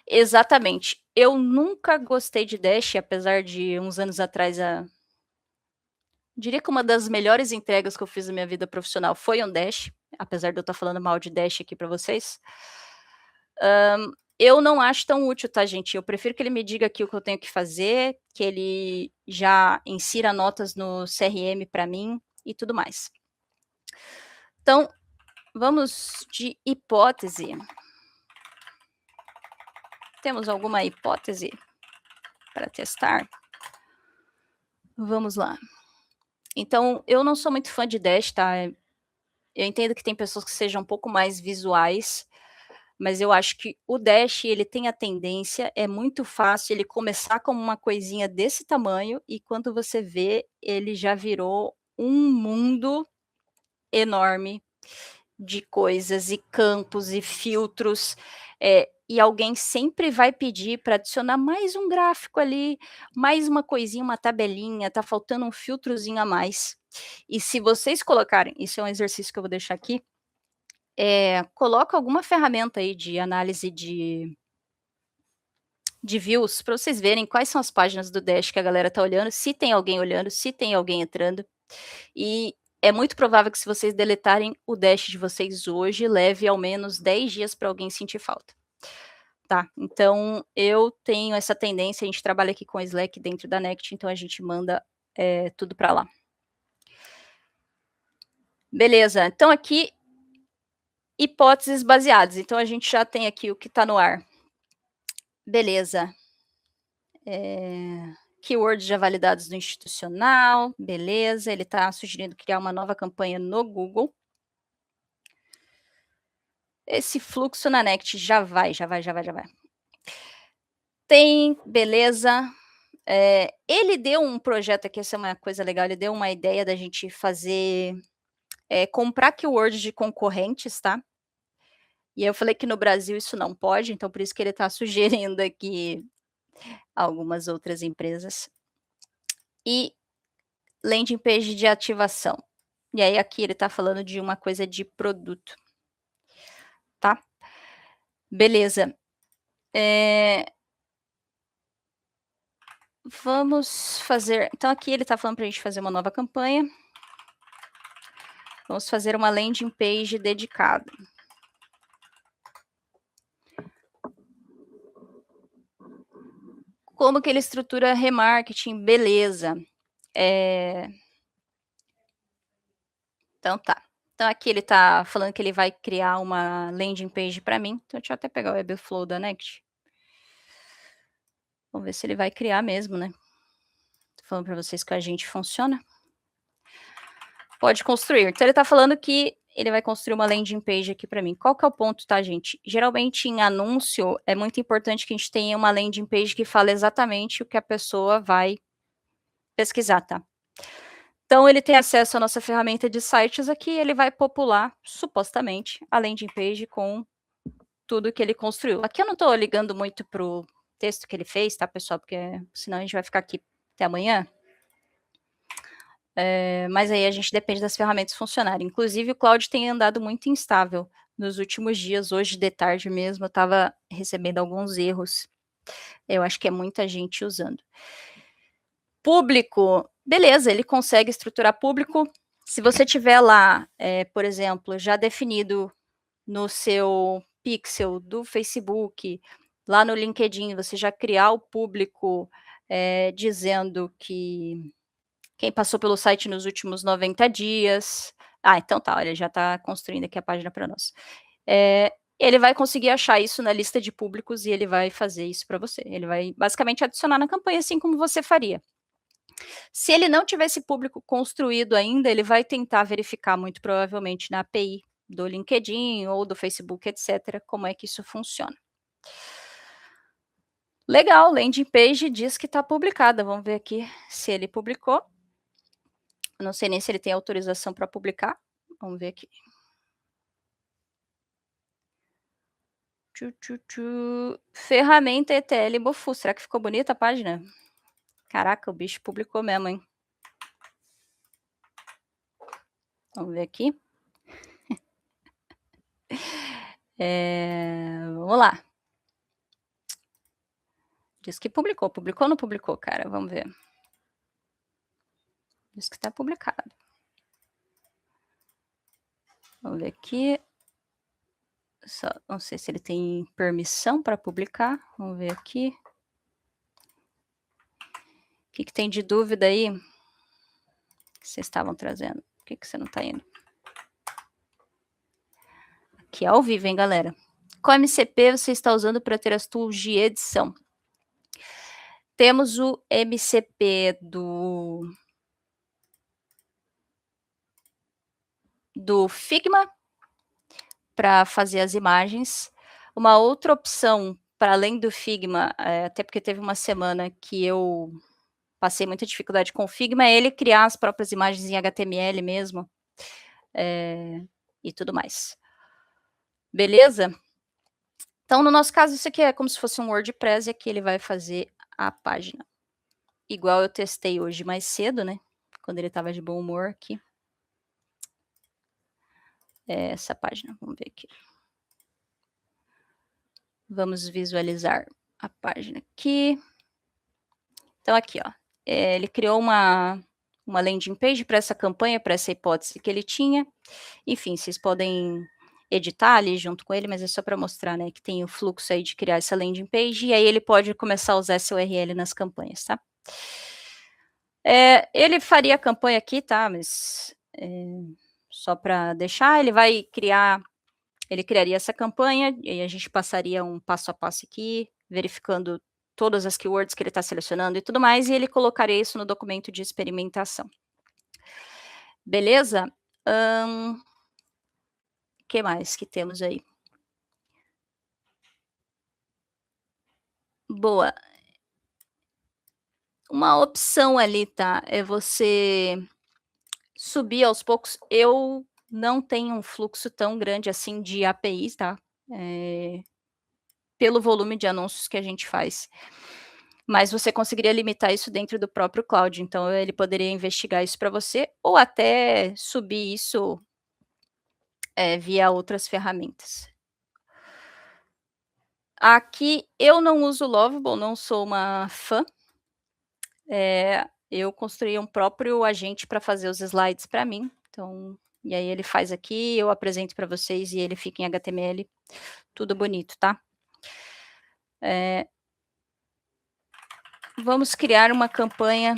exatamente. Eu nunca gostei de Dash, apesar de uns anos atrás diria que uma das melhores entregas que eu fiz na minha vida profissional foi um Dash, apesar de eu estar falando mal de Dash aqui para vocês. Eu não acho tão útil, tá, gente? Eu prefiro que ele me diga aqui o que eu tenho que fazer, que ele já insira notas no CRM para mim e tudo mais. Então, vamos de hipótese. Temos alguma hipótese para testar? Vamos lá. Então, eu não sou muito fã de Dash, tá? Eu entendo que tem pessoas que sejam um pouco mais visuais, mas eu acho que o Dash, ele tem a tendência, é muito fácil ele começar como uma coisinha desse tamanho e quando você vê, ele já virou um mundo enorme de coisas e campos e filtros, e alguém sempre vai pedir para adicionar mais um gráfico ali, mais uma coisinha, uma tabelinha, tá faltando um filtrozinho a mais. E se vocês colocarem, isso é um exercício que eu vou deixar aqui, coloca alguma ferramenta aí de análise de views para vocês verem quais são as páginas do Dash que a galera tá olhando, se tem alguém olhando, se tem alguém entrando. E é muito provável que se vocês deletarem o Dash de vocês hoje, leve ao menos 10 dias para alguém sentir falta. Tá, então eu tenho essa tendência, a gente trabalha aqui com Slack dentro da Nect, então a gente manda tudo para lá. Beleza, então aqui hipóteses baseadas, então a gente já tem aqui o que está no ar. Beleza. Keywords já validados no institucional, beleza, ele está sugerindo criar uma nova campanha no Google. Esse fluxo na Nect já vai. Tem, beleza. Ele deu um projeto aqui, essa é uma coisa legal, ele deu uma ideia da gente fazer, comprar keywords de concorrentes, tá? E aí eu falei que no Brasil isso não pode, então por isso que ele está sugerindo aqui algumas outras empresas. E landing page de ativação. E aí aqui ele está falando de uma coisa de produto. Tá? Beleza. Vamos fazer. Então, aqui ele está falando para a gente fazer uma nova campanha. Vamos fazer uma landing page dedicada. Como que ele estrutura remarketing? Beleza. Então tá. Então aqui ele tá falando que ele vai criar uma landing page para mim. Então deixa eu até pegar o Webflow da Next. Vamos ver se ele vai criar mesmo, né. Tô falando para vocês que a gente funciona. Pode construir. Então ele tá falando que ele vai construir uma landing page aqui para mim. Qual que é o ponto, tá, gente? Geralmente em anúncio é muito importante que a gente tenha uma landing page que fale exatamente o que a pessoa vai pesquisar, tá? Então ele tem acesso à nossa ferramenta de sites aqui, ele vai popular, supostamente, a landing page com tudo que ele construiu. Aqui eu não estou ligando muito pro texto que ele fez, tá, pessoal? Porque senão a gente vai ficar aqui até amanhã. Mas aí a gente depende das ferramentas funcionarem. Inclusive, o Cloud tem andado muito instável nos últimos dias. Hoje de tarde mesmo, eu estava recebendo alguns erros. Eu acho que é muita gente usando. Público, beleza, ele consegue estruturar público. Se você tiver lá, por exemplo, já definido no seu pixel do Facebook, lá no LinkedIn, você já criar o público, dizendo que quem passou pelo site nos últimos 90 dias. Ah, então tá, olha, já está construindo aqui a página para nós. Ele vai conseguir achar isso na lista de públicos e ele vai fazer isso para você. Ele vai basicamente adicionar na campanha, assim como você faria. Se ele não tiver esse público construído ainda, ele vai tentar verificar, muito provavelmente, na API do LinkedIn ou do Facebook, etc., como é que isso funciona. Legal, landing page diz que está publicada. Vamos ver aqui se ele publicou. Eu não sei nem se ele tem autorização para publicar. Vamos ver aqui. Ferramenta ETL Bofu. Será que ficou bonita a página? Caraca, o bicho publicou mesmo, hein? Vamos ver aqui. Vamos lá. Diz que publicou. Publicou ou não publicou, cara? Vamos ver. Diz que está publicado. Vamos ver aqui. Só, não sei se ele tem permissão para publicar. Vamos ver aqui. O que tem de dúvida aí? Que vocês estavam trazendo? Por que você não está indo? Aqui é ao vivo, hein, galera? Qual MCP você está usando para ter as tools de edição? Temos o MCP do Figma para fazer as imagens. Uma outra opção, para além do Figma, até porque teve uma semana que eu passei muita dificuldade com o Figma, é ele criar as próprias imagens em HTML mesmo, e tudo mais. Beleza? Então, no nosso caso, isso aqui é como se fosse um WordPress, e aqui ele vai fazer a página. Igual eu testei hoje mais cedo, né? Quando ele estava de bom humor aqui. Essa página, vamos ver aqui. Vamos visualizar a página aqui. Então, aqui, ó. Ele criou uma landing page para essa campanha, para essa hipótese que ele tinha. Enfim, vocês podem editar ali junto com ele, mas é só para mostrar, né, que tem o fluxo aí de criar essa landing page, e aí ele pode começar a usar essa URL nas campanhas, tá? Ele faria a campanha aqui, tá? Mas só para deixar, ele criaria essa campanha, e aí a gente passaria um passo a passo aqui, verificando todas as keywords que ele está selecionando e tudo mais, e ele colocaria isso no documento de experimentação. Beleza? O que mais que temos aí? Boa. Uma opção ali, tá? É você subir aos poucos. Eu não tenho um fluxo tão grande assim de APIs, tá? Pelo volume de anúncios que a gente faz. Mas você conseguiria limitar isso dentro do próprio cloud, então ele poderia investigar isso para você, ou até subir isso via outras ferramentas. Aqui eu não uso Lovable, não sou uma fã. Eu construí um próprio agente para fazer os slides para mim, então E aí ele faz aqui, eu apresento para vocês e ele fica em HTML, tudo bonito, tá? Vamos criar uma campanha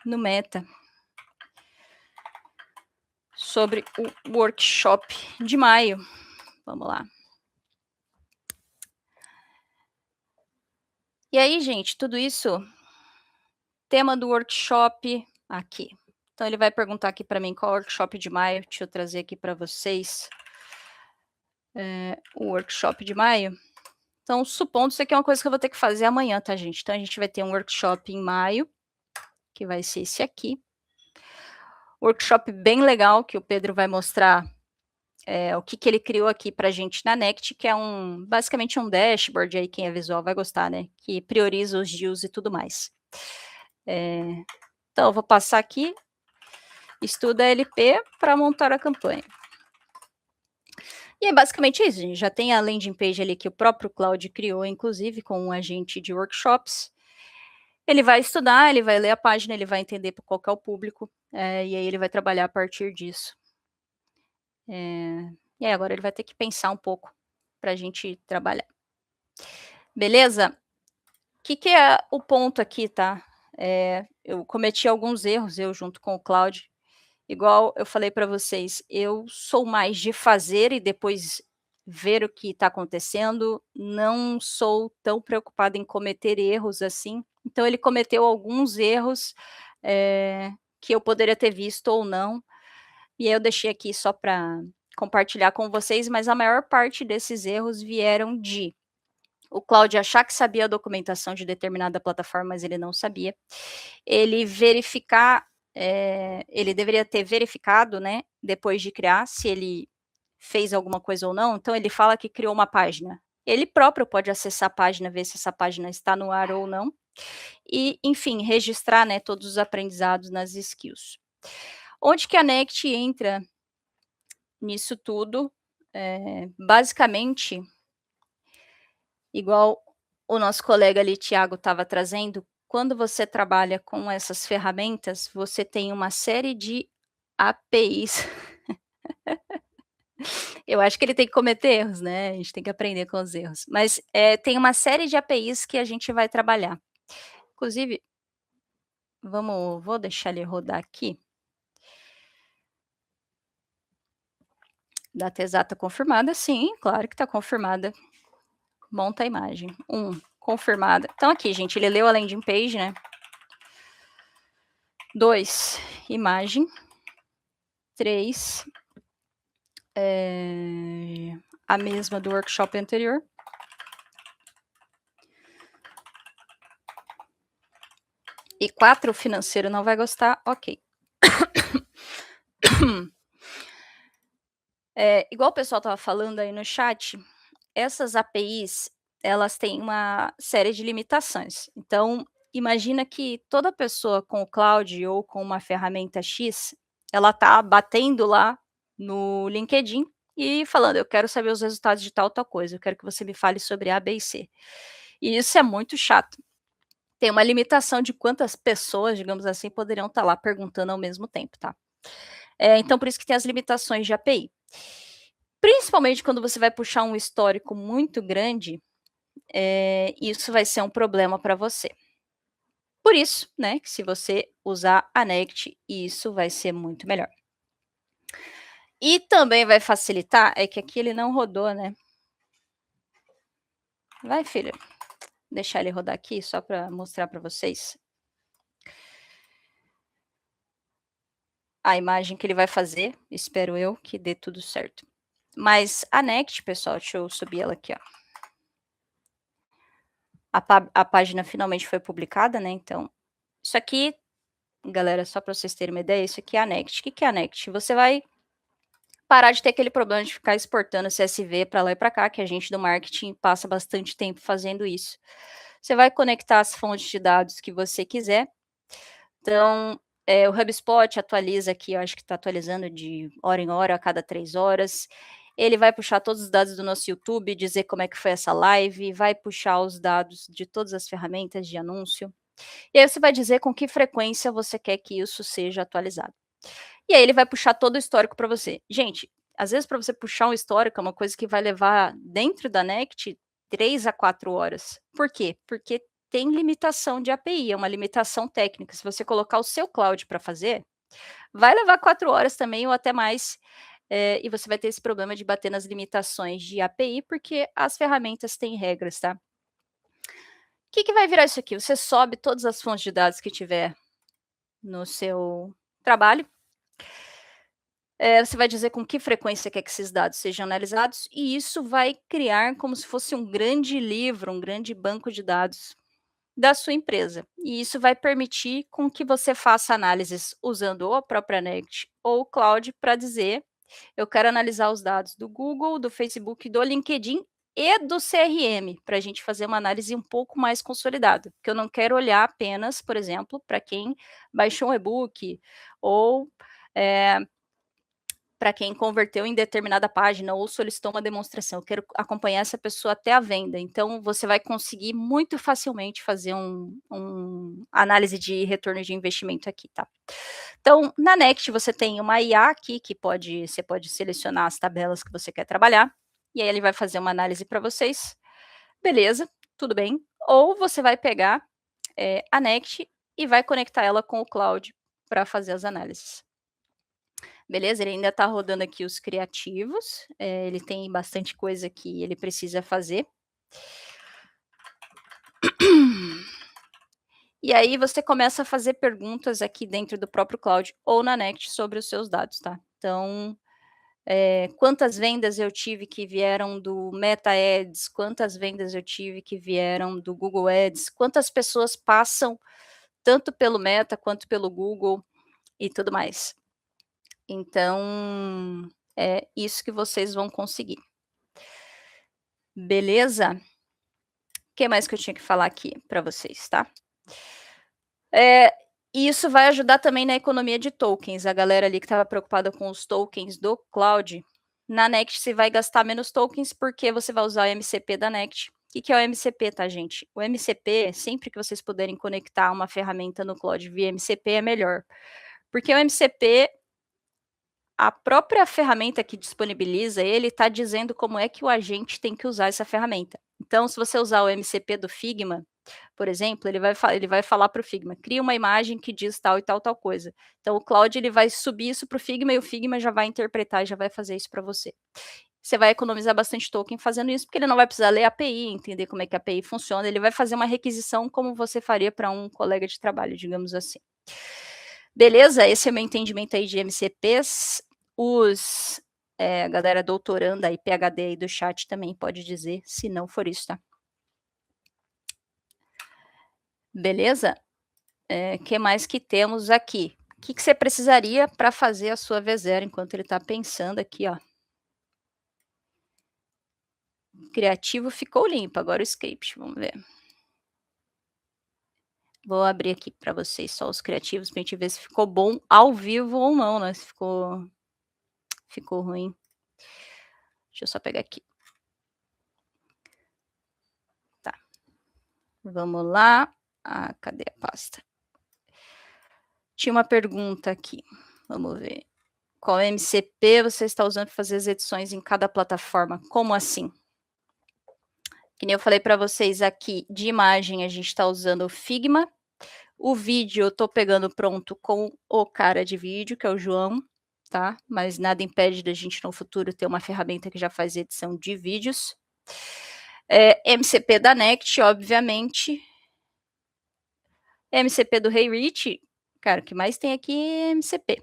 no Meta sobre o workshop de maio. Vamos lá. E aí, gente, tudo isso, tema do workshop aqui. Então ele vai perguntar aqui para mim qual é o workshop de maio. Deixa eu trazer aqui para vocês o workshop de maio. Então, supondo, isso aqui é uma coisa que eu vou ter que fazer amanhã, tá, gente? Então a gente vai ter um workshop em maio, que vai ser esse aqui. Workshop bem legal, que o Pedro vai mostrar o que ele criou aqui para a gente na Next, que é basicamente um dashboard, aí quem é visual vai gostar, né? Que prioriza os deals e tudo mais. Então, eu vou passar aqui, estuda LP para montar a campanha. E é basicamente isso, gente. Já tem a landing page ali que o próprio Cloud criou, inclusive, com um agente de workshops. Ele vai estudar, ele vai ler a página, ele vai entender qual que é o público, e aí ele vai trabalhar a partir disso. E aí agora ele vai ter que pensar um pouco para a gente trabalhar. Beleza? O que é o ponto aqui, tá? Eu cometi alguns erros, eu junto com o Cláudio. Igual eu falei para vocês, eu sou mais de fazer e depois ver o que está acontecendo. Não sou tão preocupada em cometer erros assim. Então ele cometeu alguns erros que eu poderia ter visto ou não. E aí eu deixei aqui só para compartilhar com vocês, mas a maior parte desses erros vieram de o Cláudio achar que sabia a documentação de determinada plataforma, mas ele não sabia. Ele verificar, ele deveria ter verificado, né, depois de criar, se ele fez alguma coisa ou não. Então ele fala que criou uma página. Ele próprio pode acessar a página, ver se essa página está no ar ou não. E, enfim, registrar, né, todos os aprendizados nas skills. Onde que a Next entra nisso tudo? Basicamente, igual o nosso colega ali, Thiago, estava trazendo, quando você trabalha com essas ferramentas, você tem uma série de APIs. Eu acho que ele tem que cometer erros, né? A gente tem que aprender com os erros. Mas tem uma série de APIs que a gente vai trabalhar. Inclusive, vou deixar ele rodar aqui. Data exata confirmada, sim, claro que está confirmada. Monta a imagem. Confirmada. Então aqui, gente, ele leu a landing page, né? 2, imagem. 3, a mesma do workshop anterior. E 4, o financeiro não vai gostar, ok. Igual o pessoal estava falando aí no chat, essas APIs, elas têm uma série de limitações. Então, imagina que toda pessoa com o cloud ou com uma ferramenta X, ela está batendo lá no LinkedIn e falando, eu quero saber os resultados de tal coisa, eu quero que você me fale sobre A, B e C. E isso é muito chato. Tem uma limitação de quantas pessoas, digamos assim, poderiam estar lá perguntando ao mesmo tempo, tá? Então, por isso que tem as limitações de API. Principalmente quando você vai puxar um histórico muito grande, isso vai ser um problema para você. Por isso, né, que se você usar a Next, isso vai ser muito melhor. E também vai facilitar, que aqui ele não rodou, né? Vai, filho. Deixar ele rodar aqui só para mostrar para vocês. A imagem que ele vai fazer, espero eu que dê tudo certo. Mas a Next, pessoal, deixa eu subir ela aqui, ó. A página finalmente foi publicada, né? Então, isso aqui, galera, só para vocês terem uma ideia, isso aqui é a Next. O que é a Next? Você vai parar de ter aquele problema de ficar exportando CSV para lá e para cá, que a gente do marketing passa bastante tempo fazendo isso. Você vai conectar as fontes de dados que você quiser. Então, o HubSpot atualiza aqui, eu acho que está atualizando de hora em hora, a cada 3 horas. Ele vai puxar todos os dados do nosso YouTube, dizer como é que foi essa live, vai puxar os dados de todas as ferramentas de anúncio. E aí você vai dizer com que frequência você quer que isso seja atualizado. E aí ele vai puxar todo o histórico para você. Gente, às vezes para você puxar um histórico é uma coisa que vai levar dentro da Next 3 a 4 horas. Por quê? Porque tem limitação de API, é uma limitação técnica. Se você colocar o seu cloud para fazer, vai levar 4 horas também ou até mais, e você vai ter esse problema de bater nas limitações de API, porque as ferramentas têm regras, tá. O que que vai virar isso aqui? Você sobe todas as fontes de dados que tiver no seu trabalho, você vai dizer com que frequência quer que esses dados sejam analisados, e isso vai criar como se fosse um grande livro, um grande banco de dados da sua empresa. E isso vai permitir com que você faça análises usando ou a própria Next ou o cloud para dizer: "Eu quero analisar os dados do Google, do Facebook, do LinkedIn e do CRM", para a gente fazer uma análise um pouco mais consolidada, porque eu não quero olhar apenas, por exemplo, para quem baixou um e-book ou, eh para quem converteu em determinada página ou solicitou uma demonstração. Eu quero acompanhar essa pessoa até a venda. Então, você vai conseguir muito facilmente fazer um análise de retorno de investimento aqui, tá? Então, na Next, você tem uma IA aqui que você pode selecionar as tabelas que você quer trabalhar, e aí ele vai fazer uma análise para vocês. Beleza, tudo bem. Ou você vai pegar a Next e vai conectar ela com o cloud para fazer as análises. Beleza, ele ainda está rodando aqui os criativos, ele tem bastante coisa que ele precisa fazer. E aí você começa a fazer perguntas aqui dentro do próprio cloud ou na Next sobre os seus dados, tá. Então, quantas vendas eu tive que vieram do Meta Ads, quantas vendas eu tive que vieram do Google Ads, quantas pessoas passam tanto pelo Meta quanto pelo Google e tudo mais. Então, é isso que vocês vão conseguir. Beleza? O que mais que eu tinha que falar aqui para vocês, tá? E isso vai ajudar também na economia de tokens. A galera ali que estava preocupada com os tokens do cloud, na Next você vai gastar menos tokens porque você vai usar o MCP da Next. O que é o MCP, tá, gente? O MCP, sempre que vocês puderem conectar uma ferramenta no cloud via MCP, é melhor. Porque o MCP, a própria ferramenta que disponibiliza ele está dizendo como é que o agente tem que usar essa ferramenta. Então, se você usar o MCP do Figma, por exemplo, ele vai falar para o Figma: "Cria uma imagem que diz tal e tal, tal coisa". Então o Claude ele vai subir isso para o Figma e o Figma já vai interpretar e já vai fazer isso para você. Você vai economizar bastante token fazendo isso, porque ele não vai precisar ler a API, entender como é que a API funciona, ele vai fazer uma requisição como você faria para um colega de trabalho, digamos assim. Beleza? Esse é o meu entendimento aí de MCPs. A galera doutoranda e PhD aí do chat também pode dizer, se não for isso, tá? Beleza? Que mais que temos aqui? O que você precisaria para fazer a sua V0 enquanto ele está pensando aqui, ó. O criativo ficou limpo, agora o script, vamos ver. Vou abrir aqui para vocês só os criativos para a gente ver se ficou bom ao vivo ou não, né, se ficou ruim. Deixa eu só pegar aqui. Tá. Vamos lá. Cadê a pasta? Tinha uma pergunta aqui, vamos ver. Qual MCP você está usando para fazer as edições em cada plataforma? Como assim? Que nem eu falei para vocês aqui, de imagem a gente está usando o Figma, o vídeo eu estou pegando pronto com o cara de vídeo, que é o João, tá? Mas nada impede da gente no futuro ter uma ferramenta que já faz edição de vídeos. MCP da Next, obviamente. MCP do Rich, cara, o que mais tem aqui é MCP.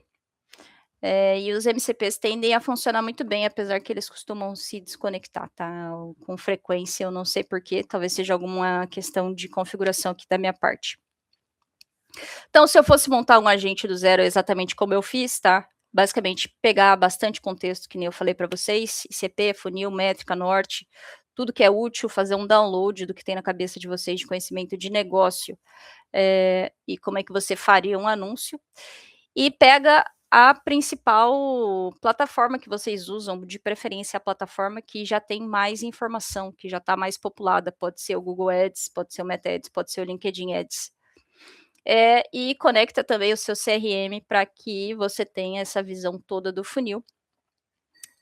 E os MCPs tendem a funcionar muito bem, apesar que eles costumam se desconectar, tá? Com frequência, eu não sei porquê, talvez seja alguma questão de configuração aqui da minha parte. Então, se eu fosse montar um agente do zero exatamente como eu fiz, tá? Basicamente, pegar bastante contexto, que nem eu falei para vocês, ICP, funil, métrica, norte, tudo que é útil, fazer um download do que tem na cabeça de vocês de conhecimento de negócio, e como é que você faria um anúncio, e pega a principal plataforma que vocês usam, de preferência a plataforma que já tem mais informação, que já está mais populada, pode ser o Google Ads, pode ser o Meta Ads, pode ser o LinkedIn Ads. E conecta também o seu CRM para que você tenha essa visão toda do funil.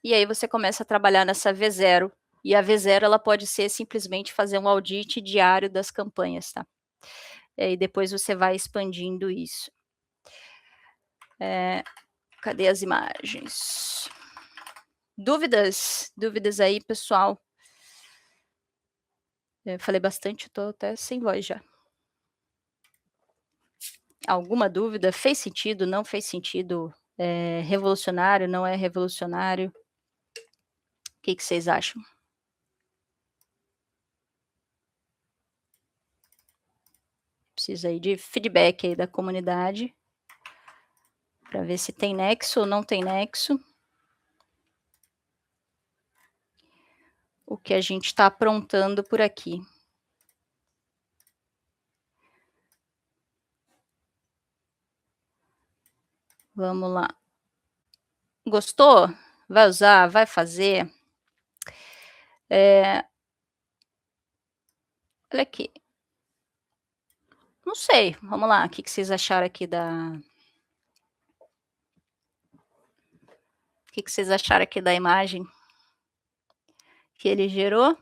E aí você começa a trabalhar nessa V0, e a V0 ela pode ser simplesmente fazer um audit diário das campanhas, tá. E depois você vai expandindo isso. Cadê as imagens? Dúvidas? Dúvidas aí, pessoal? Falei bastante, tô até sem voz já. Alguma dúvida? Fez sentido, não fez sentido? É revolucionário, não é revolucionário? O que que vocês acham? Preciso aí de feedback aí da comunidade, para ver se tem nexo ou não tem nexo. O que a gente está aprontando por aqui. Vamos lá. Gostou? Vai usar? Vai fazer? Olha aqui. Não sei, vamos lá, o que que vocês acharam aqui da o que que vocês acharam aqui da imagem que ele gerou?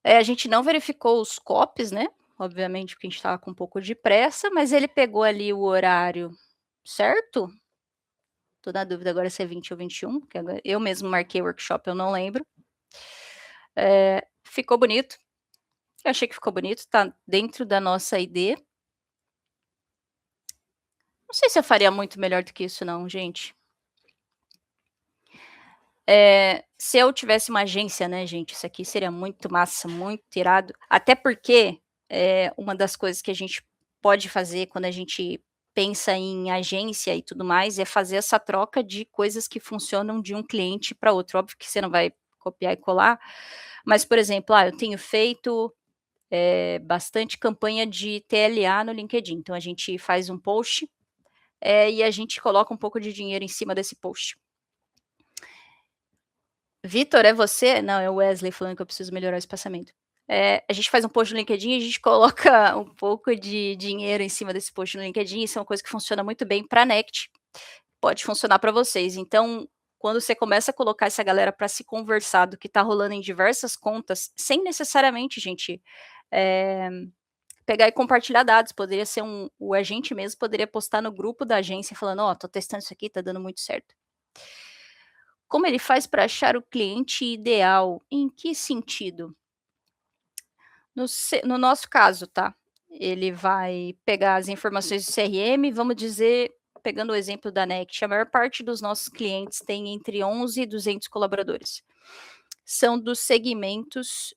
A gente não verificou os copies, né, obviamente porque a gente estava com um pouco de pressa, mas ele pegou ali o horário certo? Tô na dúvida agora se é 20 ou 21, porque agora eu mesmo marquei o workshop, eu não lembro. Ficou bonito, eu achei que ficou bonito, tá dentro da nossa ID. Não sei se eu faria muito melhor do que isso não, gente. Se eu tivesse uma agência, né, gente, isso aqui seria muito massa, muito irado. Até porque, uma das coisas que a gente pode fazer quando a gente pensa em agência e tudo mais, é fazer essa troca de coisas que funcionam de um cliente para outro. Óbvio que você não vai copiar e colar, mas, por exemplo, eu tenho feito, bastante campanha de TLA no LinkedIn. Então a gente faz um post, e a gente coloca um pouco de dinheiro em cima desse post. Vitor, é você? Não, é o Wesley falando que eu preciso melhorar o espaçamento. A gente faz um post no LinkedIn e a gente coloca um pouco de dinheiro em cima desse post no LinkedIn, isso é uma coisa que funciona muito bem para Next, pode funcionar para vocês. Então, quando você começa a colocar essa galera para se conversar do que está rolando em diversas contas, sem necessariamente, gente, pegar e compartilhar dados, poderia ser o agente mesmo poderia postar no grupo da agência falando: "Ó, tô testando isso aqui, tá dando muito certo". Como ele faz para achar o cliente ideal? Em que sentido? No nosso caso, tá, ele vai pegar as informações do CRM, vamos dizer, pegando o exemplo da Next, a maior parte dos nossos clientes tem entre 11 e 200 colaboradores. São dos segmentos,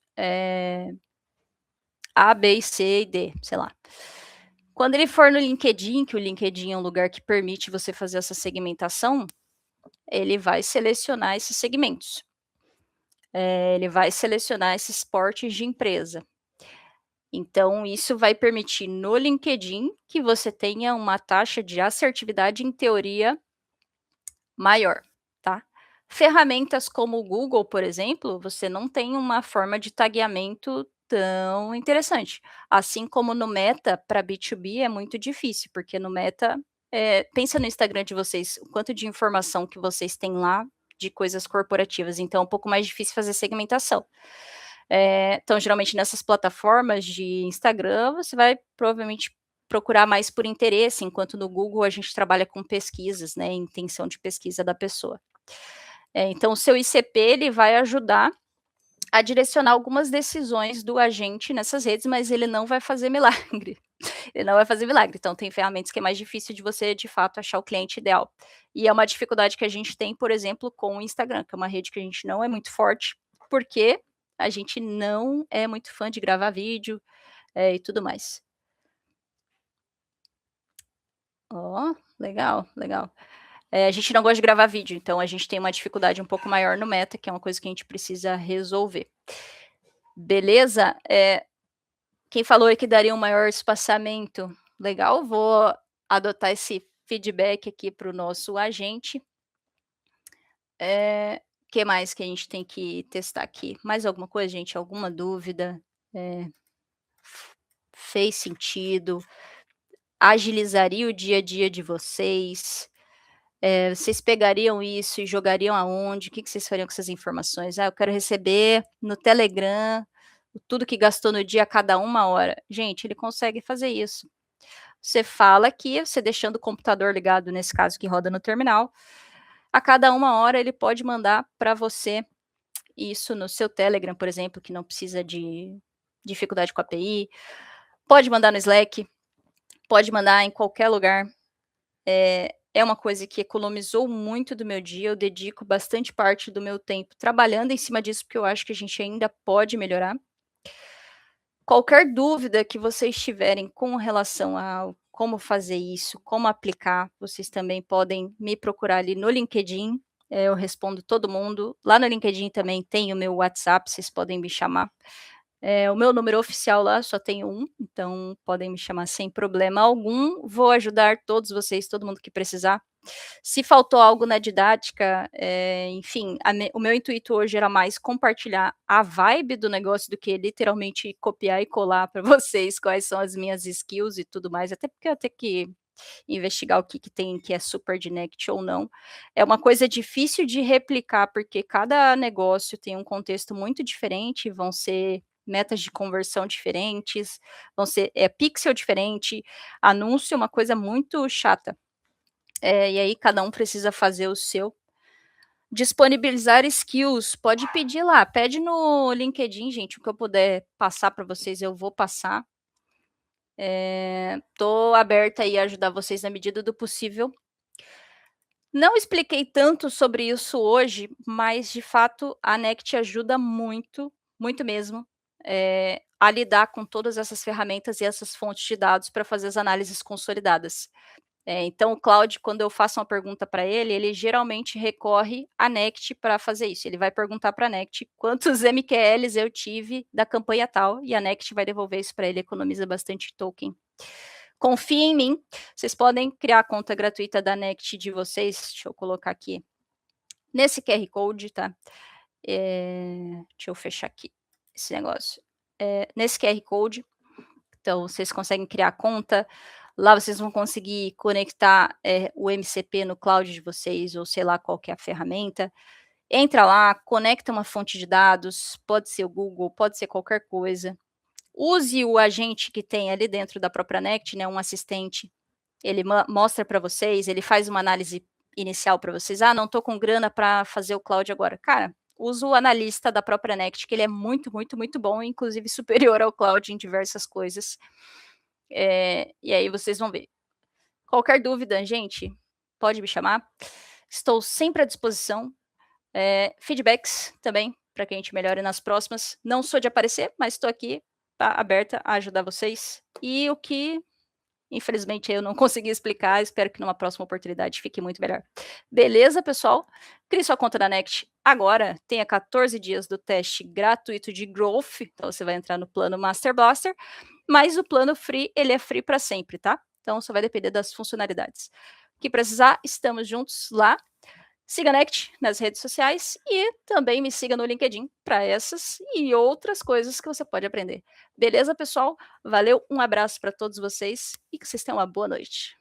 A, B, C e D, sei lá. Quando ele for no LinkedIn, que o LinkedIn é um lugar que permite você fazer essa segmentação, ele vai selecionar esses segmentos. Ele vai selecionar esses portes de empresa. Então, isso vai permitir no LinkedIn que você tenha uma taxa de assertividade, em teoria, maior, tá? Ferramentas como o Google, por exemplo, você não tem uma forma de tagueamento tão interessante. Assim como no Meta, para B2B é muito difícil, porque no Meta, pensa no Instagram de vocês, o quanto de informação que vocês têm lá de coisas corporativas, então é um pouco mais difícil fazer segmentação. Então, geralmente nessas plataformas de Instagram, você vai provavelmente procurar mais por interesse, enquanto no Google a gente trabalha com pesquisas, né, intenção de pesquisa da pessoa. Então o seu ICP ele vai ajudar a direcionar algumas decisões do agente nessas redes, mas ele não vai fazer milagre. Ele não vai fazer milagre. Então tem ferramentas que é mais difícil de você, de fato, achar o cliente ideal. E é uma dificuldade que a gente tem, por exemplo, com o Instagram, que é uma rede que a gente não é muito forte, porque a gente não é muito fã de gravar vídeo, e tudo mais. Ó, legal, legal. A gente não gosta de gravar vídeo, então a gente tem uma dificuldade um pouco maior no Meta, que é uma coisa que a gente precisa resolver. Beleza? Quem falou aí que daria um maior espaçamento, legal, vou adotar esse feedback aqui para o nosso agente. Que mais que a gente tem que testar aqui? Mais alguma coisa, gente? Alguma dúvida? Fez sentido? agilizaria o dia a dia de vocês? Vocês pegariam isso e jogariam aonde? O que que vocês fariam com essas informações? "Ah, eu quero receber no Telegram tudo que gastou no dia a cada 1 hora". Gente, ele consegue fazer isso. Você fala que você deixando o computador ligado, nesse caso que roda no terminal, a cada 1 hora ele pode mandar para você isso no seu Telegram, por exemplo, que não precisa de dificuldade com a API, pode mandar no Slack, pode mandar em qualquer lugar. É uma coisa que economizou muito do meu dia, eu dedico bastante parte do meu tempo trabalhando em cima disso, porque eu acho que a gente ainda pode melhorar. Qualquer dúvida que vocês tiverem com relação a como fazer isso, como aplicar, vocês também podem me procurar ali no LinkedIn, eu respondo todo mundo. Lá no LinkedIn também tem o meu WhatsApp, vocês podem me chamar. O meu número oficial lá só tem um, então podem me chamar sem problema algum. Vou ajudar todos vocês, todo mundo que precisar. Se faltou algo na didática, enfim, o meu intuito hoje era mais compartilhar a vibe do negócio do que literalmente copiar e colar para vocês quais são as minhas skills e tudo mais, até porque eu tenho que investigar o que que tem que é super de Next ou não. É uma coisa difícil de replicar, porque cada negócio tem um contexto muito diferente, vão ser metas de conversão diferentes, vão ser pixel diferente, anúncio é uma coisa muito chata. E aí cada um precisa fazer o seu. Disponibilizar skills, pode pedir lá, pede no LinkedIn, gente, o que eu puder passar para vocês, eu vou passar. Tô aberta aí a ajudar vocês na medida do possível. Não expliquei tanto sobre isso hoje, mas de fato a Next ajuda muito, muito mesmo, a lidar com todas essas ferramentas e essas fontes de dados para fazer as análises consolidadas. Então o Claude, quando eu faço uma pergunta para ele, ele geralmente recorre à Next para fazer isso. Ele vai perguntar para a Next quantos MQLs eu tive da campanha tal, e a Next vai devolver isso para ele, economiza bastante token. Confiem em mim, vocês podem criar a conta gratuita da Next de vocês, deixa eu colocar aqui, nesse QR Code, tá? Deixa eu fechar aqui esse negócio. Nesse QR Code, então vocês conseguem criar conta, lá vocês vão conseguir conectar, o MCP no cloud de vocês ou sei lá qual que é a ferramenta. Entra lá, conecta uma fonte de dados, pode ser o Google, pode ser qualquer coisa. Use o agente que tem ali dentro da própria Next, né, um assistente, ele mostra para vocês, ele faz uma análise inicial para vocês: "Ah, não estou com grana para fazer o cloud agora". Cara, usa o analista da própria Next, que ele é muito, muito, muito bom, inclusive superior ao cloud em diversas coisas. E aí vocês vão ver. Qualquer dúvida, gente, pode me chamar. Estou sempre à disposição. Feedbacks também, para que a gente melhore nas próximas. Não sou de aparecer, mas estou aqui, tá, aberta a ajudar vocês. E o que, infelizmente, eu não consegui explicar, espero que numa próxima oportunidade fique muito melhor. Beleza, pessoal? Crie sua conta na Next agora. Tenha 14 dias do teste gratuito de Growth. Então, você vai entrar no plano Master Blaster. Mas o plano free, ele é free para sempre, tá? Então, só vai depender das funcionalidades. O que precisar, estamos juntos lá. Siga a Next nas redes sociais e também me siga no LinkedIn para essas e outras coisas que você pode aprender. Beleza, pessoal? Valeu, um abraço para todos vocês e que vocês tenham uma boa noite.